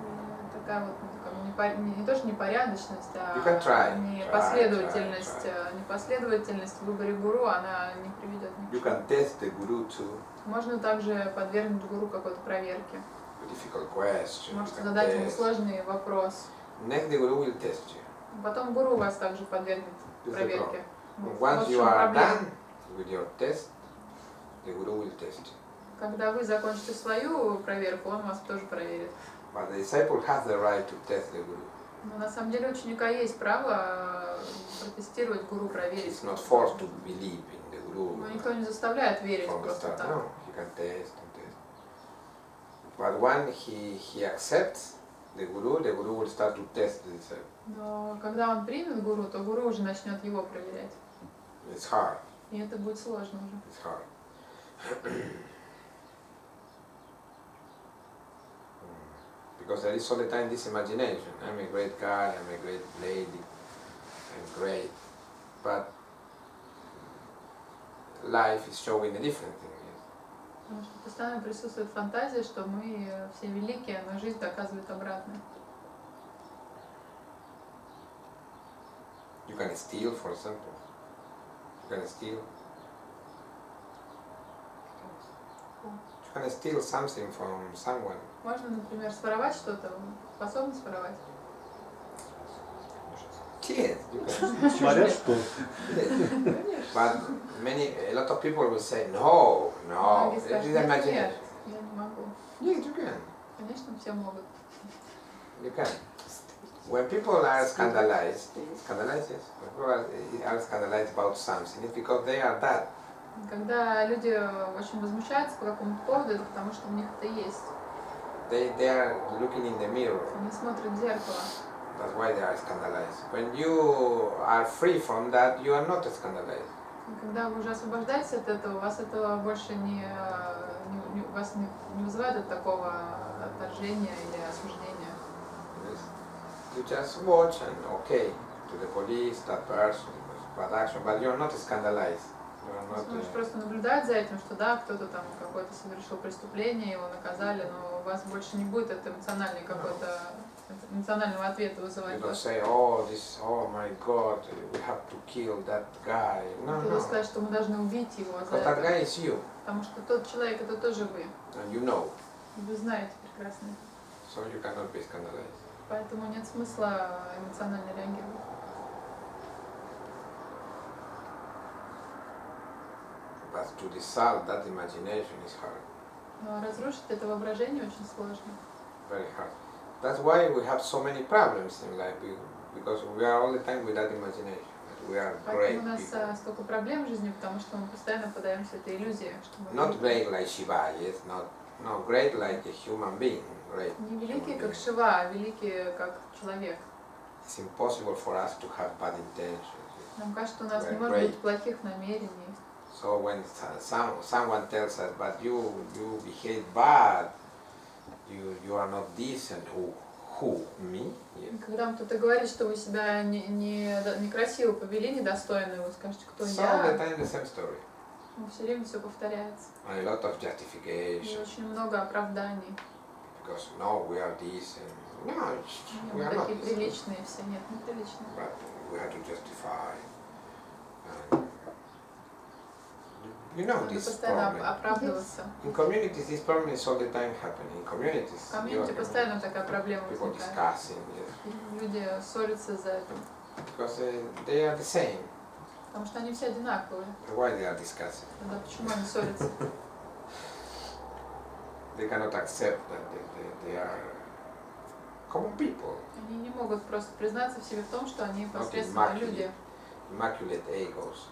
И такая вот ну, как, не то, что непорядочность, You can а try, непоследовательность, try. непоследовательность в выборе гуру, она не приведет ни к You чему. can test the guru too, Можно также подвергнуть гуру какой-то проверке. with difficult questions. You Можете can задать ему test. сложный вопрос. Next, the guru will test you. Потом гуру вас также подвергнет This is the проверке. problem. Вот Once в you чем are проблема. done with your test, the guru will test you. Когда вы закончите свою проверку, он вас тоже проверит. But the disciple has the right to test the guru. Но на самом деле у ученика есть право протестировать гуру, проверить. He's not forced to believe in the guru Но никто не заставляет верить from the просто start. так. No, he can test and test. But when he accepts the guru will start to test the disciple. Но когда он примет гуру, то гуру уже начнет его проверять. It's hard. И это будет сложно уже. It's hard. Because there is all the time this imagination. I'm a great guy, I'm a great lady, I'm great. But life is showing a different thing. Yes? Потому что постоянно присутствует фантазия, что мы все великие, но жизнь доказывает обратное. You can steal, for example. You can steal. You can steal something from someone. Можно, например, своровать что-то, способны своровать. Yes, you can. Смотря что. But a lot of people will say, no, no, Многие it скажут, is нет, imagination. нет, я не могу. Yes, you can. Конечно, все могут. You can. When people are scandalized, yes, when people are scandalized about something, it's because they are that. Когда люди очень возмущаются по какому-то поводу, это потому что у них это есть. They are looking in the mirror. Они смотрят в зеркало. That's why they are scandalized. When you are free from that, you are not scandalized. И когда вы уже освобождаетесь от этого, у вас этого больше вас не вызывает от такого отторжения или осуждения. Yes. You just watch and okay to the police, that person, bad action, but you are not scandalized. You are not. Вы можете просто наблюдать за этим, что да, кто-то там какое-то совершил преступление, его наказали, но у вас больше не будет это эмоционального ответа You вызывать. don't say, oh, oh my God, we have to kill that guy. No, Кто-то no. сказать, что мы должны убить его за Because that это. guy is you, Потому что тот человек это тоже вы. and you know, И вы знаете прекрасно. so you cannot be scandalized. Поэтому нет смысла эмоционально реагировать. But to dissolve that imagination is hard, Но разрушить это воображение очень сложно. very hard. That's why we have so many problems in life, because we are all the time with that imagination. That we are great Поэтому у нас people. столько проблем в жизни, потому что мы постоянно подаемся этой иллюзии, что мы Not great like Shiva, yes, not great like a human being, great. не великие human как being. Шива, а великие как человек. It's impossible for us to have bad intentions. Yes. Нам кажется, у нас не We're может great. быть плохих намерений. So when someone tells us, but you behave bad, you are not decent, who, me? Yes. И когда вам кто-то говорит, что вы себя некрасиво повели, недостойно, вы скажете, кто So all the я, time the same story. все время все повторяется. And a lot of И justification, очень много оправданий. because no, we are decent. No, we Мы are not такие decent. приличные все, нет, не приличные. But we have to justify. And you know Надо this постоянно problem. оправдываться. In communities, this problem is all the time happening. In communities, В комьюнити постоянно такая проблема people возникает. discussing, yes, Люди ссорятся за это, because they are the same. потому что они все одинаковые. Why they are discussing? Тогда почему они ссорятся? They cannot accept that they are common people, Они не могут просто признаться в себе в том, что они not посредственные люди. immaculate egos.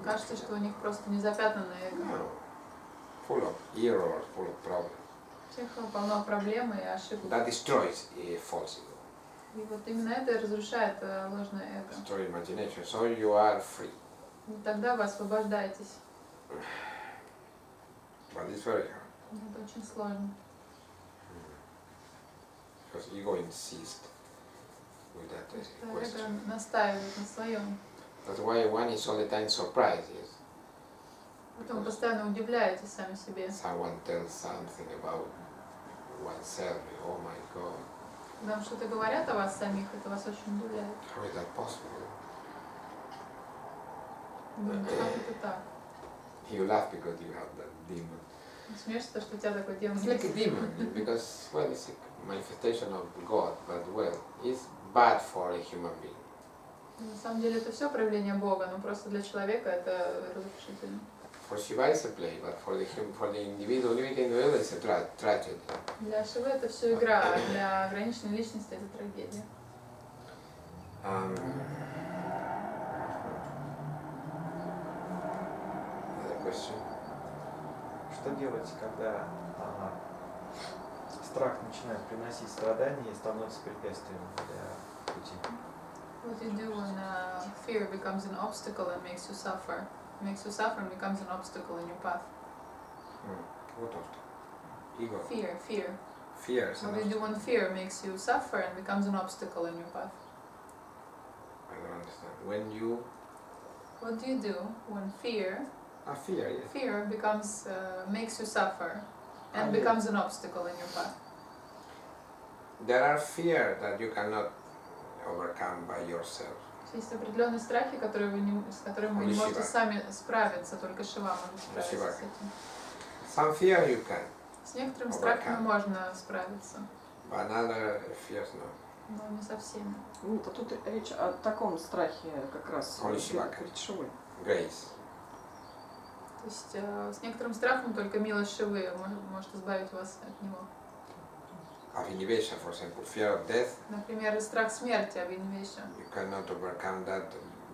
Кажется, что у них просто незапятнанное эго. No, full of errors, full of problems. всех полно проблем и ошибок. That destroys a false ego, И вот именно это и разрушает ложное эго. destroys imagination. So you are free. И тогда вы освобождаетесь. But it's very hard Это очень сложно. because ego insists with that Потому что question. эго настаивает на своем. That's why one is all the time surprised. Yes? Потом вы постоянно удивляетесь сами себе. Someone tells something about oneself. Oh my God, Когда вам что-то говорят о вас самих, это вас очень удивляет. how is that possible? Думаете, как это так? You laugh because you have that demon. Смеешься, то, что у тебя такой демон It's like a есть. demon because, well, it's a manifestation of God, but well, it's bad for a human being. На самом деле это все проявление Бога, но просто для человека это разрушительно. For Shiva it's a play, but for the individual it's a tragedy. Для Шивы это все игра, а для ограниченной личности это трагедия. Another question. Что делать, когда страх начинает приносить страдания и становится препятствием для пути? What you do when fear becomes an obstacle and makes you suffer and becomes an obstacle in your path. What of ego? Fear. Fear. is What an you do when fear makes you suffer and becomes an obstacle in your path? I don't understand. When you What do you do when fear fear, yes. becomes makes you suffer and yes. becomes an obstacle in your path? There are fear that you cannot overcome by yourself. Есть определенные страхи, с которыми вы не Only можете Shiva. сами справиться, только Шива может Shiva справиться с can. этим. Some fear you can, С некоторыми Overcome. страхами можно справиться, but other fears no. но не со всеми. Ну, тут речь о таком страхе как раз Holy Shiva. перед Шивой. Grace. То есть с некоторым страхом только милость Шивы может избавить вас от него. Abhinivesha, for example, fear of death, Например, страх смерти, Абхинивеша. you cannot overcome that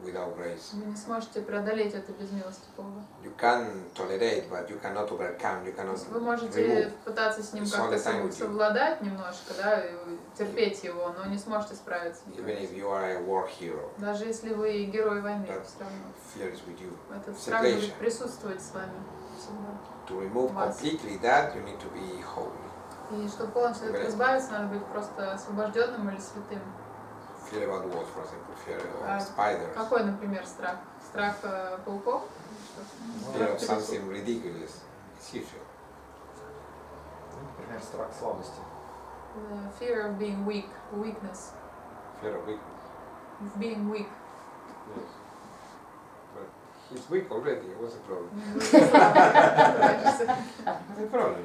without grace. Вы не сможете преодолеть это без милости Бога. You can tolerate, but you cannot overcome, you То cannot есть вы можете remove. пытаться с ним It's как-то all the time with you. совладать немножко, да, и терпеть его, но не сможете справиться. Even if you are a war hero, Даже если вы герой войны, Да. все равно. fear is with you. Этот страх будет Situation. присутствовать с вами всегда. To remove Вас. completely that, you need to be holy. И чтобы полностью от этого Great. избавиться, надо быть просто освобожденным или святым. Fear about what, for example, fear А of spiders, Какой, например, страх? Страх пауков? fear of something ridiculous. It's usual. Ну, например, страх слабости. Fear of being weak, weakness, Fear of weakness. of being weak. Yes. But he's weak already. What's the problem? What's the problem?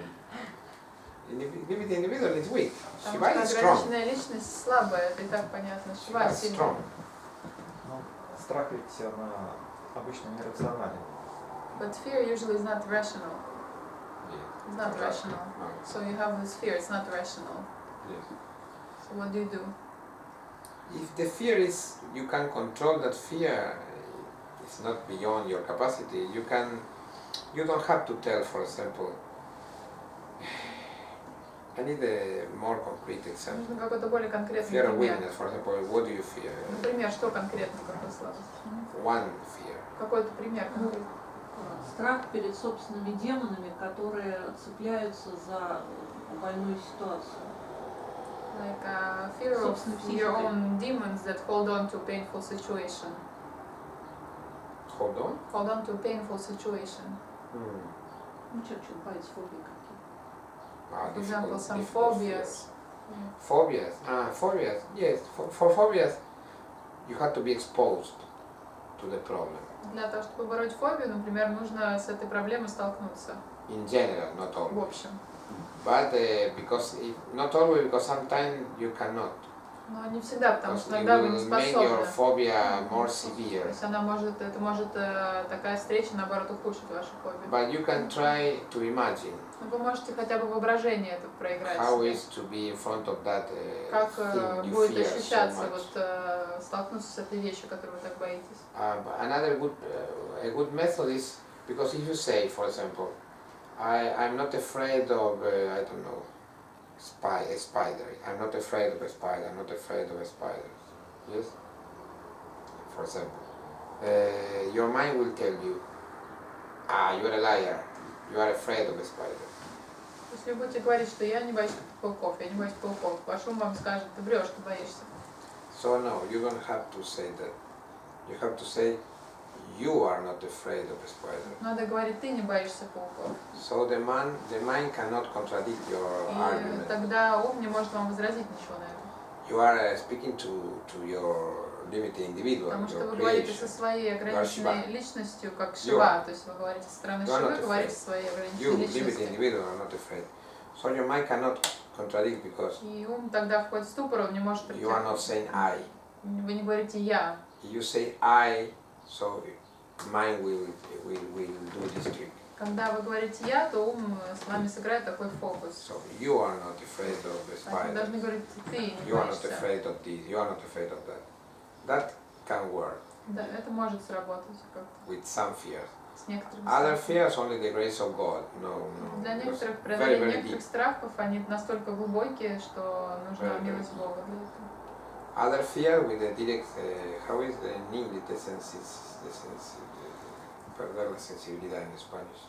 The individual is weak. Shiva Потому is что strong. ограниченная личность слабая, это и так понятно. Shiva Шива is сильная. strong. Ну, страх ведь обычно нерационален. But fear usually is not rational. Yeah. It's not rational. No. So you have this fear, it's not rational. Yes. So what do you do? If the fear is, you can control that fear. It's not beyond your capacity. You don't have to tell, for example. I need a more concrete example. Нужно какой-то более конкретный Fear of пример. weakness, for example. What do you fear? Например, что конкретно, какой слабость? One fear. Какой-то пример конкретный. Страх перед собственными демонами, которые цепляются за больную ситуацию. Like fear of Собственной your психикой. own demons that hold on to a painful situation. Hold on. Hold on to a painful situation. Ну, что боится фобии какие-то. For example, some difficult phobias. fears. Phobias. Yes, for phobias, you have to be exposed to the problem. Для того, чтобы побороть фобию, например, нужно с этой проблемой столкнуться. In general, not В always. общем. But not always, because sometimes you cannot. Но не всегда, потому Because что it иногда вы не will make your способны. phobia more То severe. есть это может такая встреча, наоборот, ухудшить вашу фобию. But you can try to imagine Но вы можете хотя бы воображение это проиграть how себе. is to be in front of that Как thing you будет fear so ощущаться much. столкнуться с этой вещью, которую вы так боитесь. But another a good method is, because if you say, for example, I'm not afraid of, I don't know, a spider. I'm not afraid of a spider. I'm not afraid of a spider. Yes? For example, your mind will tell you, you're a liar. You are afraid of a spider. Если вы будете говорить, что я не боюсь пауков, я не боюсь пауков, ваш ум вам скажет, ты врешь, ты боишься. So no, you don't have to say that. You have to say, you are not afraid of a spider. Надо говорить, ты не боишься пауков. So the mind cannot contradict your И argument. тогда ум не может вам возразить ничего на это. You are speaking to your limited individual, Потому что your вы говорите creation. со своей ограниченной Shiva. личностью, как You Шива, то есть вы говорите со стороны You are Шивы, not говорите afraid. со своей You, ограниченной limited личностью. individual, are not afraid. So your mind cannot contradict because И ум тогда входит в ступор, он не может you are not saying I. Вы не говорите я. You say I, so mind will do this trick. Когда вы говорите я, то ум с вами сыграет такой фокус. So you are not afraid of the Поэтому spider. должны говорить ты, не You are not боишься. afraid of this. You are not afraid of that. That can work Да, это может сработать как-то with some fears. с некоторыми Other страхами. fears only the grace of God. No. Для Because некоторых, very, преодоление very некоторых deep. страхов, они настолько глубокие, что нужна Very, very милость deep. Бога для этого. Other fear with the direct, how is the in English perder la sensibilidad en Spanish.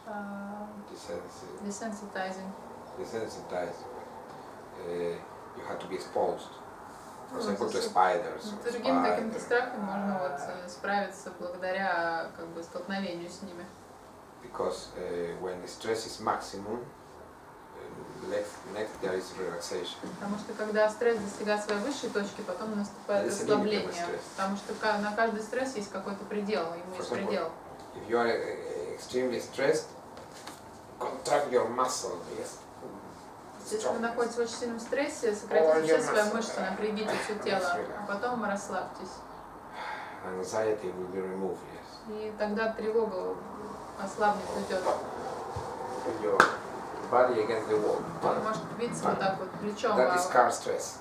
Desensitizing. Desensitized. You have to be exposed. For Ну, example, to с spiders. с or другим каким-то spiders. страхом можно вот справиться благодаря как бы столкновению с ними. Because when the stress is maximum, next there is relaxation. Потому что когда стресс достигает своей высшей точки, потом наступает There is a limit of расслабление. stress. Потому что на каждый стресс есть какой-то предел, ему For есть example, предел. If you are extremely stressed, contract your muscle. Yes. Если вы находитесь в очень сильном стрессе, сократите все свои мышцы, напрягите все тело, а потом расслабьтесь. Anxiety will be removed. Yes. И тогда тревога ослабнет, уйдет. Put your body against the wall. Он может биться вот так вот плечом That is о car stress.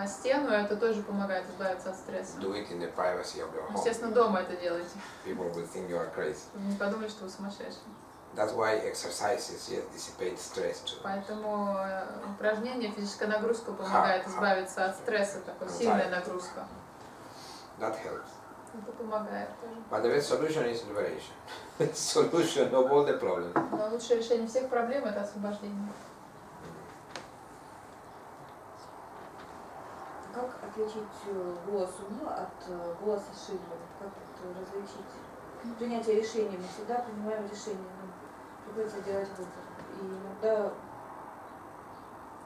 стену, это тоже помогает избавиться от стресса. Do it in the privacy of your home. Естественно, дома это делайте. People will think you are crazy. Чтобы не подумали, что вы сумасшедший. That's why exercises dissipate stress too. Поэтому упражнение, физическая нагрузка помогает избавиться от стресса, такой сильная нагрузка. That helps. Это помогает тоже. But the best solution is liberation. The solution of all the problems. Но лучшее решение всех проблем – это освобождение. Как отличить голос ума от голоса Шивы? Как это различить? Принятие решений. Мы всегда принимаем решения, нам приходится делать выбор. И иногда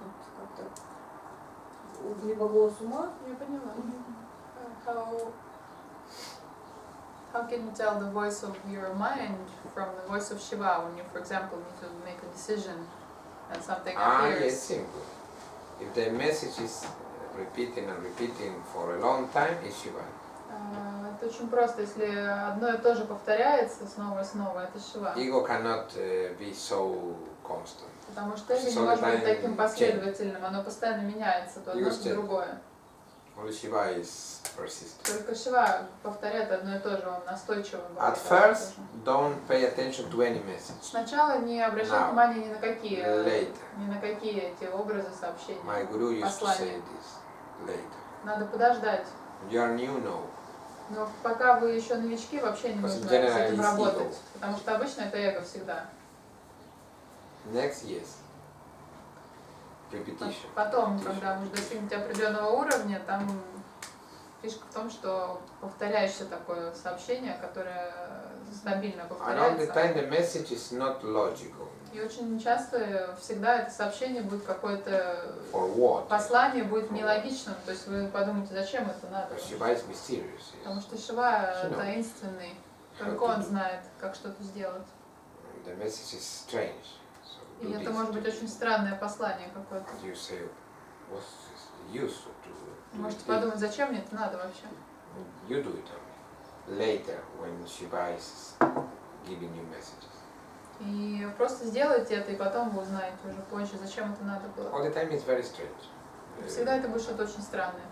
вот как-то либо голос ума. Я поняла. How can you tell the voice of your mind from the voice of Shiva when you, for example, need to make a decision and something Yes, appears? simple. If the message is repeating and repeating for a long time, it's Shiva. Это очень просто. Если одно и то же повторяется снова и снова, это Шива. Ego cannot be so constant. Потому что эго не So может the быть time таким последовательным, оно постоянно меняется, то одно, то другое. Only Shiva is persistent. Только Шива повторяет одно и то же, он настойчиво At говорит одно и то first, же. don't pay attention to any message. Сначала не обращай Now, внимания later. ни на какие эти образы сообщения, My guru used to say послания. this later. Надо подождать. You are new, no. Но пока вы еще новички, вообще не Because нужно с generally этим it's работать. ego. Потому что обычно это эго всегда. Next, yes. Repetition. Потом, когда вы достигнете определенного уровня, там фишка в том, что повторяешься такое сообщение, которое стабильно Around the повторяется. time the message is not logical. И очень часто, всегда это сообщение будет какое-то For what? послание будет нелогичным. То есть вы подумаете, зачем это надо? Because Shiva is mysterious. Потому Yes. что Шива She knows. таинственный, How только to он do. знает, как что-то сделать. The message is strange. So И do это this, может do быть this. очень странное послание какое-то. And you say, what's the use to do Можете it? подумать, зачем мне это надо вообще? You do it only. Later, when Shiva is giving you messages. И просто сделайте это, и потом вы узнаете уже позже, зачем это надо было. All the time it's very strange. Всегда это будет что-то очень странное.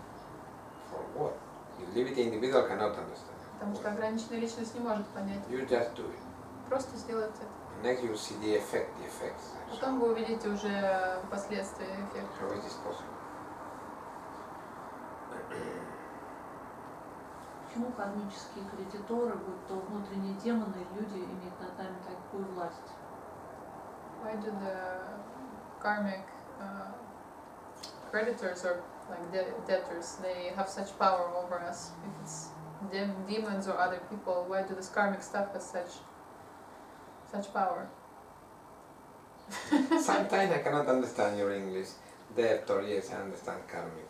For what? You limited individual cannot understand. Потому что ограниченная личность не может понять. You just do it. Просто сделайте это. Next you see the effects. Потом вы увидите уже последствия, эффект. How is this possible? Почему кармические кредиторы, будь то внутренние демоны, люди, имеют над нами такую власть? Why do the karmic creditors or like debtors, they have such power over us? If it's demons or other people, why do this karmic stuff has such power? Sometimes I cannot understand your English. Debtor, yes, I understand karmic.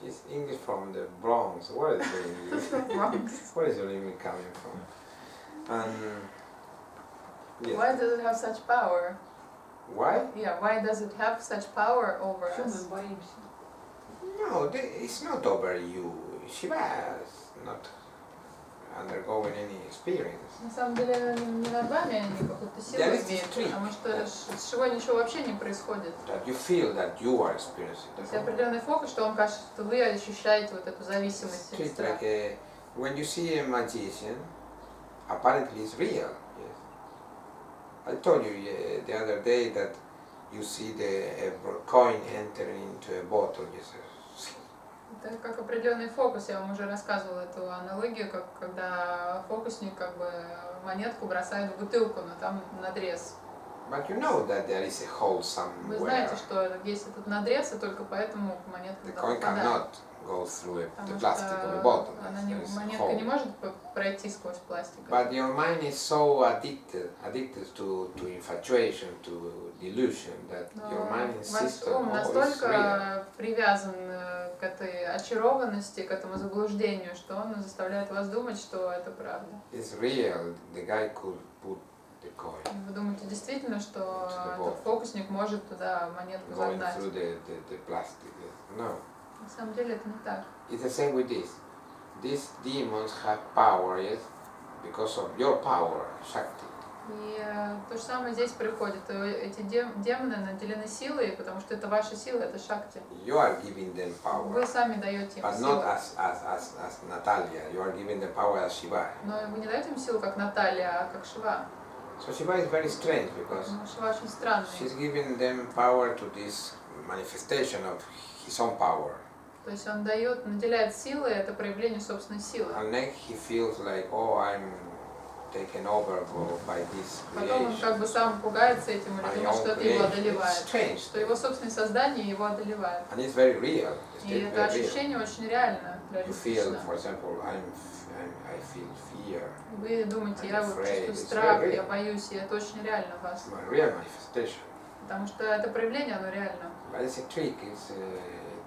It's English from the Bronx. Where is the English? Bronx. Where is your English coming from? And yes. Why does it have such power? Why? Yeah, why does it have such power over Почему us? мы боимся? No, it's not over you. Shiva is not undergoing any experience. На самом деле не над вами они какую-то силу Yeah, this is имеют, trick. потому что с Шивой ничего вообще не происходит. That you feel that you are experiencing. Есть определенный фокус, что вам кажется, что вы ощущаете вот эту зависимость от It's страха. like when you see a magician, apparently it's real. Yes. I told you the other day that you see the coin entering into a bottle. Yes. Это как определенный фокус, я вам уже рассказывала эту аналогию, как когда фокусник как бы монетку бросает в бутылку, но там надрез. But you know that there is a hole Вы somewhere. знаете, что есть этот надрез, и только поэтому монетка The туда coin попадает. cannot go through the Потому plastic of the что bottle. она There is a монетка не hole. может пройти сквозь пластик. But your mind is so addicted to infatuation, to delusion, that Но your mind ваш insists ум on, oh, it's real. настолько привязан к этой очарованности, к этому заблуждению, что он заставляет вас думать, что это правда. It's real. The guy could put the coin И вы думаете действительно, что To the bottle. этот фокусник может туда монетку going загнать? through the plastic. No. На самом деле это не так. It's the same with this. These demons have power, yes, because of your power, Shakti. И то же самое здесь приходит. Эти демоны наделены силой, потому что это ваша сила, это шакти. You are giving them Вы power, сами даете им but силу. not as Natalia. You are giving them power as Shiva. Но вы не даете им силу, как Наталья, а как Шива. So Shiva is very strange because Но Шива очень странный. she's giving them power to this manifestation of his own power. То есть он дает, наделяет силой, это проявление собственной силы. And then he feels like, oh, I'm taken over by this Потом он creation. как бы сам пугается этим или My думает, что own это его creation. It's одолевает. strange. Что его собственное создание его одолевает. And it's very real. It's И это very real. ощущение очень реально, You feel, реалистично. for example, I feel fear. Вы думаете, я вот afraid. чувствую It's страх, very я real. боюсь, и это очень реально в вас. It's a real manifestation. Потому что это проявление, оно реально. But it's a trick, it's a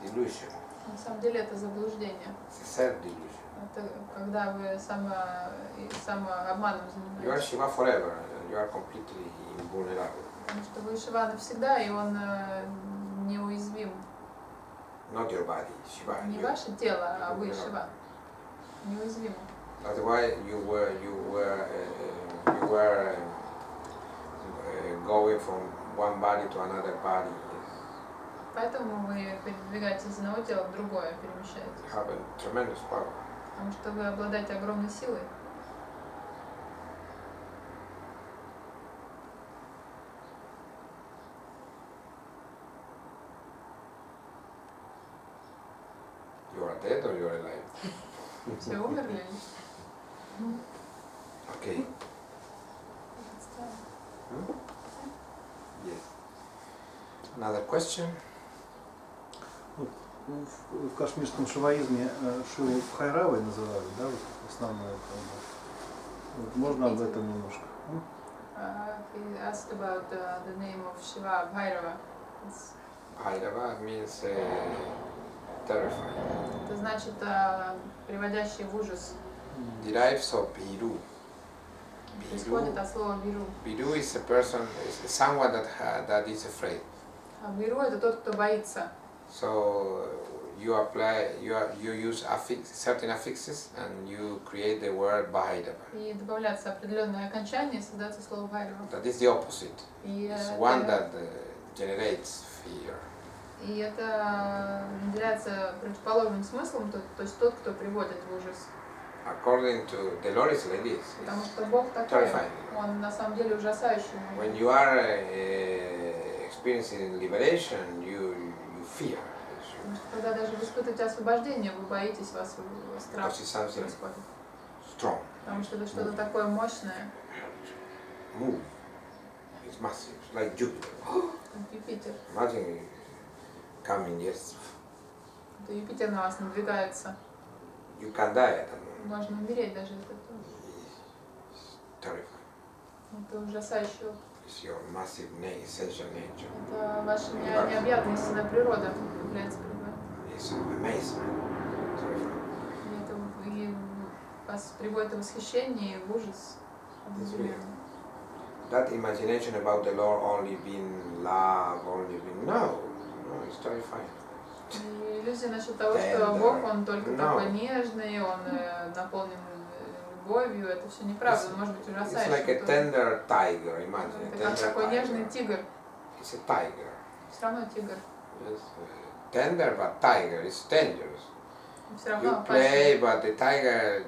delusion. На самом деле это заблуждение. It's a self-delusion. Это когда вы самообманом You are занимаетесь. Shiva forever, and you are completely invulnerable. Потому что вы Шива навсегда, и он неуязвим. Not your body, Shiva. Не you. ваше тело, а вы Шива. Неуязвимы. That's why you were going from one body to another body. Поэтому вы передвигаетесь из одного тела в другое, You перемещаетесь. have a tremendous power. Потому что вы обладаете огромной силой. You are dead or you are alive? Все умерли? Okay. Yes. Another question? В кашмирском шиваизме Шиву Бхайравой называли, да, вот основное как бы. Вот можно об этом немножко? He asked about the name of Shiva, Bhairava. Bhairava means terrifying. Это значит приводящий в ужас. Derives of Biru. Происходит от слова Биру. Biru is a person, is someone that is afraid. А Биру это тот, кто боится. So you use certain affixes and you create the word Bhairava. И добавляется определенное окончание, и создается слово Bhairava. That is the opposite. И It's one это, that generates fear. и это наделяется противоположным смыслом, то есть тот, кто приводит в ужас. according to the Lord, is like this. Потому It's что Бог такой, terrifying. Он на самом деле ужасающий. When you are experiencing liberation, you fear. Потому что когда даже вы испытываете освобождение, вы боитесь, вас страх Because it's something происходит. strong. Потому что это что-то такое мощное, Move. It's massive. It's like Jupiter. как Юпитер. Imagine coming, yes, Это Юпитер на вас надвигается. you can die at that moment. Можно умереть даже от этого. It's terrifying. Это ужасающий опыт. It's your massive essential nature. Это ваша необъятная истинная природа является перед вами. It's amazement. Terrifying. И это и вас приводит в восхищение и в ужас одновременно. That imagination about the Lord only being love, only being no, it's terrifying. И иллюзия насчет того, что Бог, Он только такой нежный, Он наполнен любовью, это все неправда, он может быть It's ужасающим. like a tender tiger, imagine. Это как такой нежный тигр. It's a tiger. Все равно тигр. Yes, tender but tiger, it's dangerous. Все You равно play, опасен. but the tiger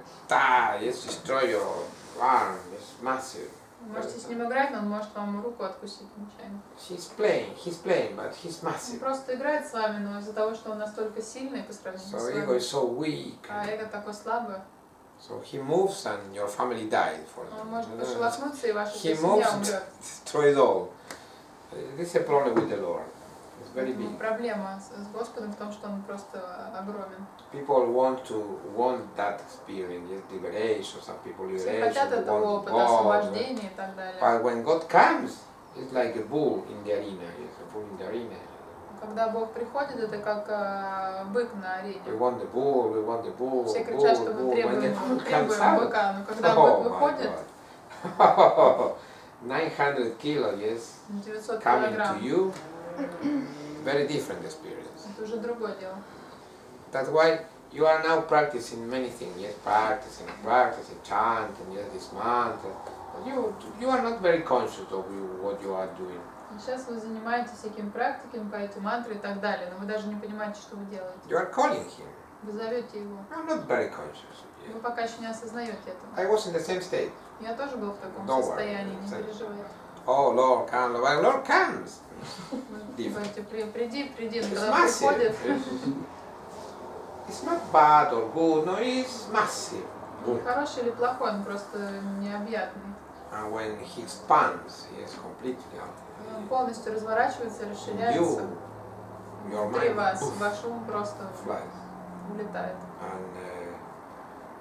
yes, destroy your arm. It's massive. Вы можете с ним играть, но он может вам руку откусить нечаянно. He's playing, but he's Он massive. просто играет с вами, но из-за того, что он настолько сильный по сравнению So с ego вами, is so weak. а эго такое слабое, So he moves and your family died for он может him. пошелохнуться, и ваша He вся moves семья and умрет. destroys all. This is a problem with the Lord. It's very Поэтому big. проблема с Господом в том, что он просто огромен. People want that experience, yes, liberation. Some people Все liberation, хотят they этого want опыта, God. освобождения и так далее. But when God comes, it's like a bull in the arena. Yes, a bull in the arena. Когда Бог приходит, это как бык на We арене. want the bull, we want the bull, Все bull, кричат, что bull. мы When the bull comes требуем out, быка, но когда oh бык my выходит, God. 900 kilos, yes, 900 coming to килограмм, you, very different experience. это уже другое дело. That's why you are now practicing many things, yes, practicing, chanting, yes, this mantra. You are not very conscious of what you are doing. И сейчас вы занимаетесь всякими практиками, поете мантры и так далее, но вы даже не понимаете, что вы делаете. You are calling him. Вы зовете его. I'm not very conscious of Вы it. пока еще не осознаете этого. I was in the same state. Я тоже был в таком Don't worry. состоянии, не переживайте. Oh, Lord, come, Lord. But Lord comes. Вы говорите, приди, но It's когда он приходит, massive. It's not bad or good, no, it's massive. хороший или плохой, он просто необъятный. And when he expands, he is completely out. Он полностью разворачивается, расширяется. Your Внутри mind вас, poof, ваш ум просто flies. улетает. And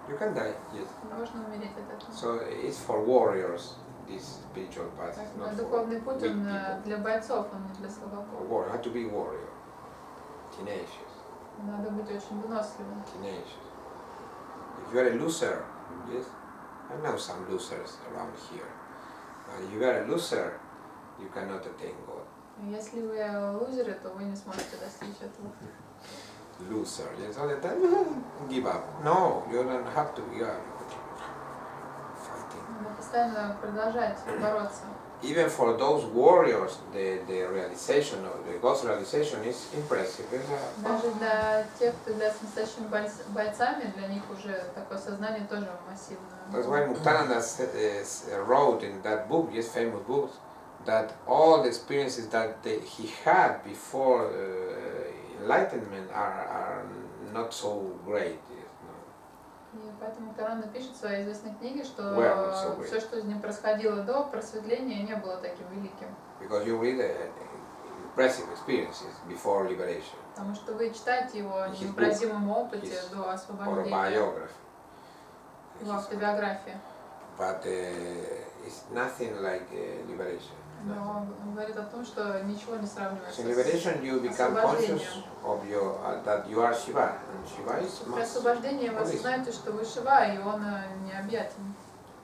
you can die, yes. Можно умереть от этого. So it's for warriors, this spiritual path. It's not for Духовный путь, weak он people. для бойцов, он не для A слабаков. warrior, have to be warrior. Tenacious, Надо быть очень выносливым. tenacious. If you are a loser, yes, I know some losers around here. But if you are a loser, you cannot attain God. Если вы лузеры, то вы не сможете достичь этого. Loser, yes, all the time, give up. No, you don't have to give up. Fighting. Надо постоянно продолжать бороться. Even for those warriors, the realization of the God's realization is impressive. Даже для тех, кто является настоящими бойцами, для них уже такое сознание тоже массивное. That's why Muktananda wrote in that book, yes, famous book, that all the experiences that he had before enlightenment are not so great. Yes, no. И поэтому Муктананда пишет в своей известной книге, что Well, so great. все, что с ним происходило до просветления, не было таким великим. Because you read impressive experiences before liberation, Потому что вы читаете его о His невоозразимом опыте his до освобождения, autobiography. его автобиография. But it's nothing like liberation. Но он говорит о том, что ничего не сравнивается In liberation, you become conscious of that you are Shiva, and Shiva is При massive. освобождении вы осознаете, что вы Шива, и он необъятен.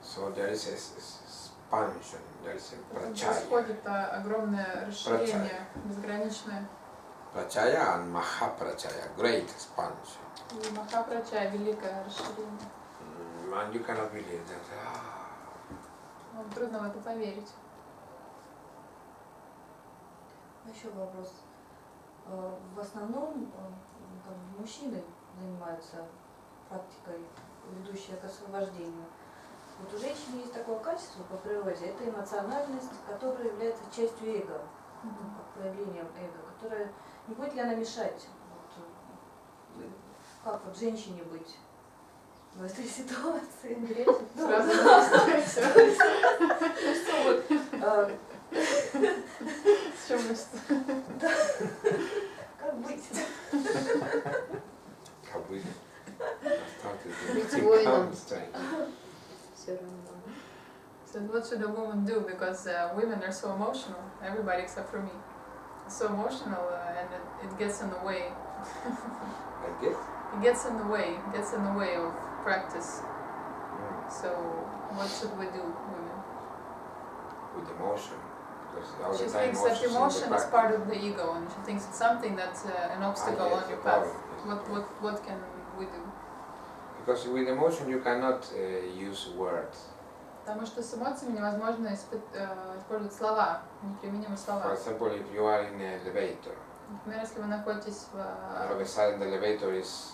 So there is expansion, there is a Поэтому prachaya. происходит огромное расширение, безграничное. Prachaya and Mahaprachaya, great expansion. И Махапрачая, великое расширение. And you cannot believe that. Вам трудно в это поверить. Еще вопрос. В основном там, мужчины занимаются практикой ведущая к освобождению. Вот у женщины есть такое качество по природе, это эмоциональность, которая является частью эго, ну, как проявлением эго, которая, не будет ли она мешать, вот, как вот женщине быть в этой ситуации? Сразу действуете. Ну что вот, С чем мы как быть? Как бы Быть started воином. strength. Все равно. So what should a woman do? Because women are so emotional, everybody except for me. So emotional and it gets in the way. Like this? It gets in the way of practice. So what should we do, women? With emotion. Because all She the time thinks that emotions in the emotion is practice. part of the ego, and she thinks it's something that's an obstacle yes, on your the path. problem, yes. What can we do? Because with emotion you cannot use words. Потому что с эмоциями невозможно использовать слова, неприменимые For слова. example, if you are in an elevator, Например, если вы находитесь all of a sudden the elevator is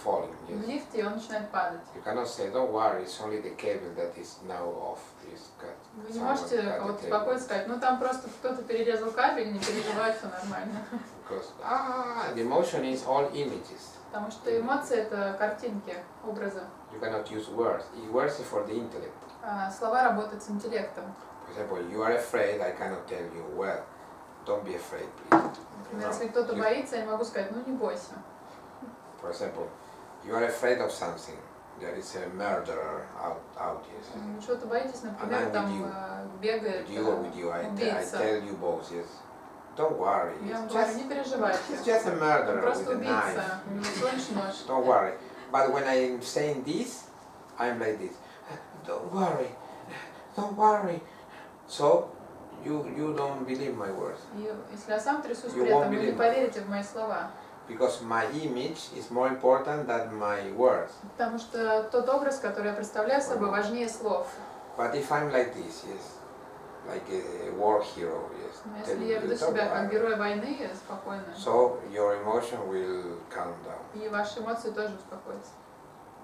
falling. в Yes. лифте, и он начинает падать. You cannot say, don't worry, it's only the cable that is now off. It's cut. Вы не Someone можете cut the кого-то cable. успокоить, сказать, ну там просто кто-то перерезал кабель, не переживай, все нормально. Because the emotion is all images. Потому что эмоции — это картинки, образы. You cannot use words. Words is for the intellect. А слова работают с интеллектом. For example, you are afraid, I cannot tell you, well, don't be afraid, please. Например, если кто-то You- боится, я не могу сказать, ну не бойся. For example, you are afraid of something. There is a murderer out yes. Вы чего-то боитесь, например, I'm with там you. бегает With you or with you, I убийца. tell you both, yes. Don't worry. Я вам It's говорю, just, не переживайте. it's just a Он murderer просто with a knife. убийца, у него всего лишь нож. Don't worry. But when I'm saying this, I'm like this. Don't worry. Don't worry. So you don't believe my words. И если я сам трясусь You при этом, won't вы не believe me. поверите в мои слова. Because my image is more important than my words. Потому что тот образ, который я представляю собой, важнее слов. But if I'm like this, yes, like a war hero, yes, Но tell если я you, веду don't себя как worry. герой войны, спокойно, So your emotion will calm down и ваши эмоции тоже успокоятся.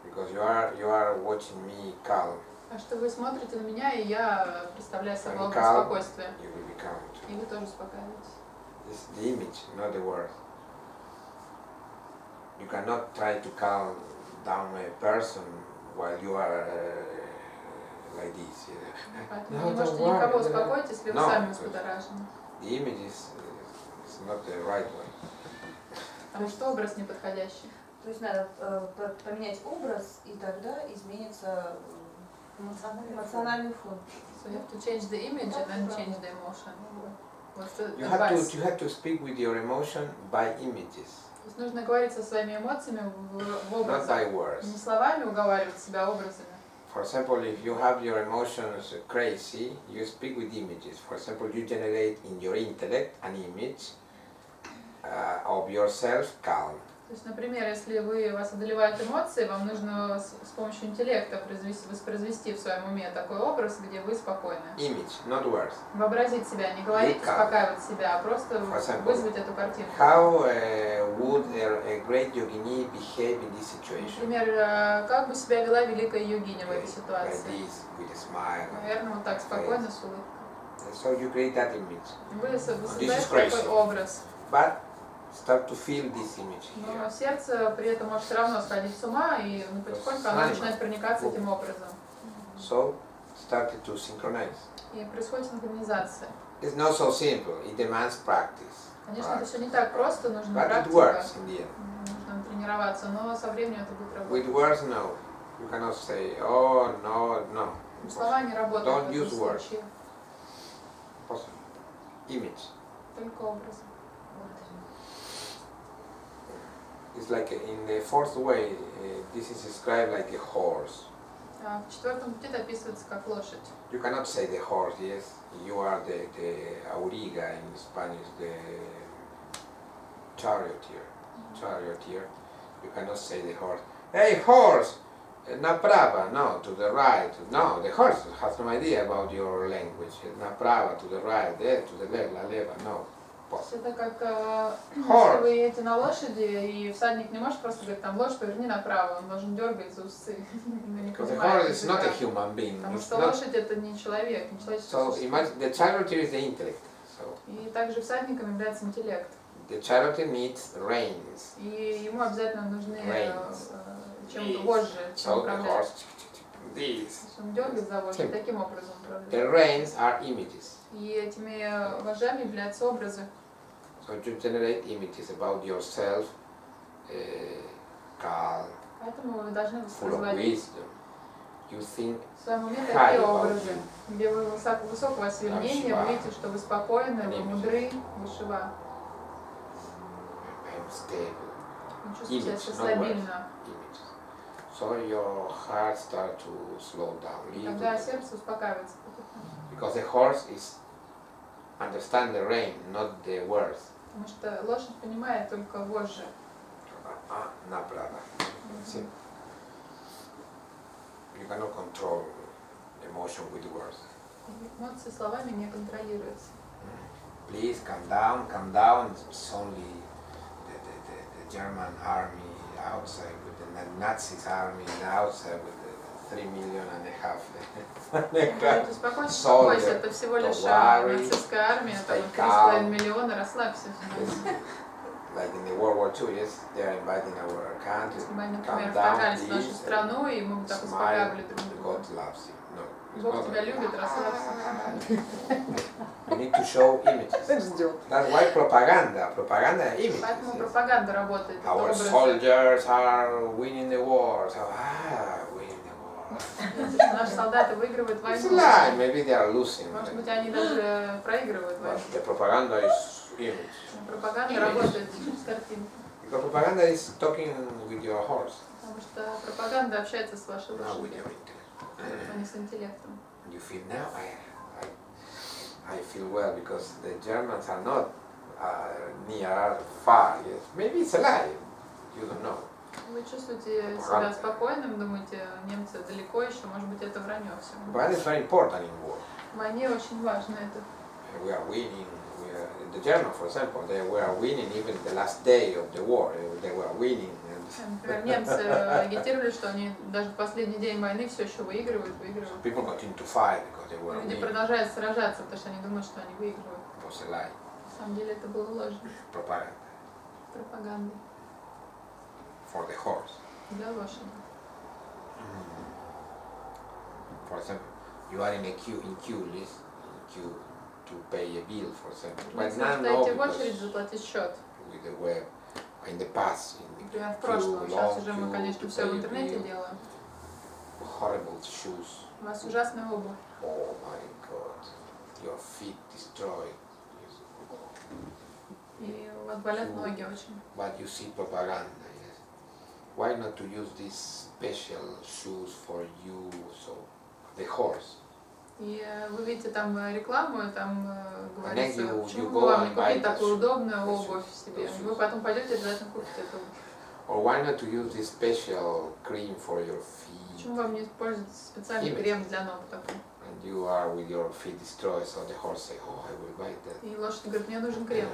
because you are watching me calm. А что вы смотрите на меня, и я представляю собой And образ calm, спокойствия. you will be calm too. И вы тоже успокаиваетесь. It's the image, not the words. You cannot try to calm down a person while you are like this. Поэтому No, вы не можете don't никого worry. успокоить, если вы No, сами because- взбудоражены. The image is not the right one. Потому что образ неподходящий. То есть надо поменять образ, и тогда изменится эмоциональный фон. So you have to change the image and then change the emotion. What's the You advice? have to speak with your emotion by images, То есть нужно говорить со своими эмоциями в not образах. by words. Не словами уговаривать себя, образами. For example, if you have your emotions crazy, you speak with images. For example, you generate in your intellect an image of yourself calm. То есть, например, если вас одолевают эмоции, вам нужно с помощью интеллекта воспроизвести в своем уме такой образ, где вы спокойны. Image, not words. Вообразить себя, не говорить, calm. успокаивать себя, а просто For example, вызвать эту картинку. How would a great yogini behave in this situation? Например, как бы себя вела великая йогиня в этой Like ситуации? this, with a smile. Наверное, вот так спокойно, с улыбкой. So you create that image. Вы создаете crazy. такой образ, But start to feel this image но here. сердце при этом может все равно сходить с ума, и потихоньку оно начинает проникаться этим образом. So started to synchronize. И происходит синхронизация. It's not so simple. It demands practice. Конечно, это все не так просто, нужна But it практика, works in the end. нужно тренироваться, но со временем это будет With работать. words, no. You cannot say, oh, no. Слова не работают Don't в этом use words. случае, Possible. Image. только образы. It's like in the fourth way, this is described like a horse. А в четвертом пути это описывается как лошадь. You cannot say the horse, yes. You are the auriga in Spanish, the charioteer. Charioteer. You cannot say the horse. Hey, horse! Направо, no, to the right. No, the horse has no idea about your language. Направо, to the right, there, to the left, la leva, no. possible. Это как если Horse. вы едете на лошади, и всадник не может просто говорить, там, лошадь, поверни направо, он должен дергать за усы. Он не Because the понимает horse is not a языка. human being. Потому It's что not. лошадь это не человек, не человеческое So существо. imagine the charioteer is the intellect. So И также всадником является интеллект. the charioteer needs reins. И ему обязательно нужны Reins. чем-то вожжи, чем So the управлять. horse, this. То есть он дергает за вожжи, Tim. таким образом The управляет. reins are images. И этими вожжами являются образы. So you generate images about yourself, calm, Поэтому вы должны full of воспроизводить wisdom. You think в своем уме high такие about образы, you. где вы высокого себе мнения, вы видите, что вы спокойны, вы мудры, вы шива. I'm stable. Вы чувствуете себя Image, стабильно. Images. So your heart start to slow down a И little тогда bit. сердце успокаивается. Because the horse is understand the rein, not the words. Потому что лошадь понимает только вожжи. Направо. See? You cannot control emotion with words. Эмоции словами не контролируются. Please calm down. It's only the German army outside with the Nazis army outside with the 3.5 million. Говорит, успокойся, успокойся, это всего лишь нацистская армия, там 3,5 миллиона, расслабься. Like in the World War II, yes, they are invading our country. Если бы они, например, Calm down, вторгались в нашу please. страну, и мы бы так Smile. успокаивали друг друга. God loves you. No, it's Бог not тебя like любит, that. расслабься. You need to show images. Так ждет. That's why propaganda images. Поэтому Yes. пропаганда работает. Это Our образы. soldiers are winning the war. So, winning the war. Наши солдаты выигрывают It's a войну. lie. Maybe they are losing. Может быть, они даже проигрывают But войну. the propaganda is image. Пропаганда работает через картинку. Because propaganda is talking with your horse, Потому что пропаганда общается с вашей not with лошадью, your intellect. а не с интеллектом. You feel now I feel well because the Germans are not near far. Yes, maybe it's a lie. You don't know. Вы чувствуете себя спокойным, думаете, немцы далеко еще, может быть, это вранье все. Propaganda is very important in war. В войне очень важно это. We are winning. The Germans, for example, they were winning even the last day of the war. They were winning. Например, немцы агитировали, что они даже в последний день войны все еще выигрывают. People continue to fight because they were Люди winning. продолжают сражаться, потому что они думают, что они выигрывают. It was a lie. На самом деле это было ложь, Propaganda пропаганда for the horse. для лошади. For example, you are in queue list, to pay a bill, for example. But Если now вы no, стоите в очередь because заплатить счет, with the web, in the past, in например, в the прошлом, сейчас уже мы, queue, конечно, to все в pay a интернете bill, делаем. horrible shoes. У вас ужасная обувь. Oh my God, your feet destroyed. И у вас болят ноги очень. But you see propaganda, yes. Why not to use these special shoes for you, so the horse? И вы видите там рекламу, и там говорится, you почему go бы вам не and buy купить that такую shoe, удобную that обувь shoes, себе. those И вы shoes. потом пойдете и обязательно купите эту обувь. Or why not to use this special cream for your feet? Почему вам не использовать специальный Имидж. крем для ног такой? And you are with your feet destroyed, so the horse say, oh, I will buy that. И лошадь говорит, мне нужен крем.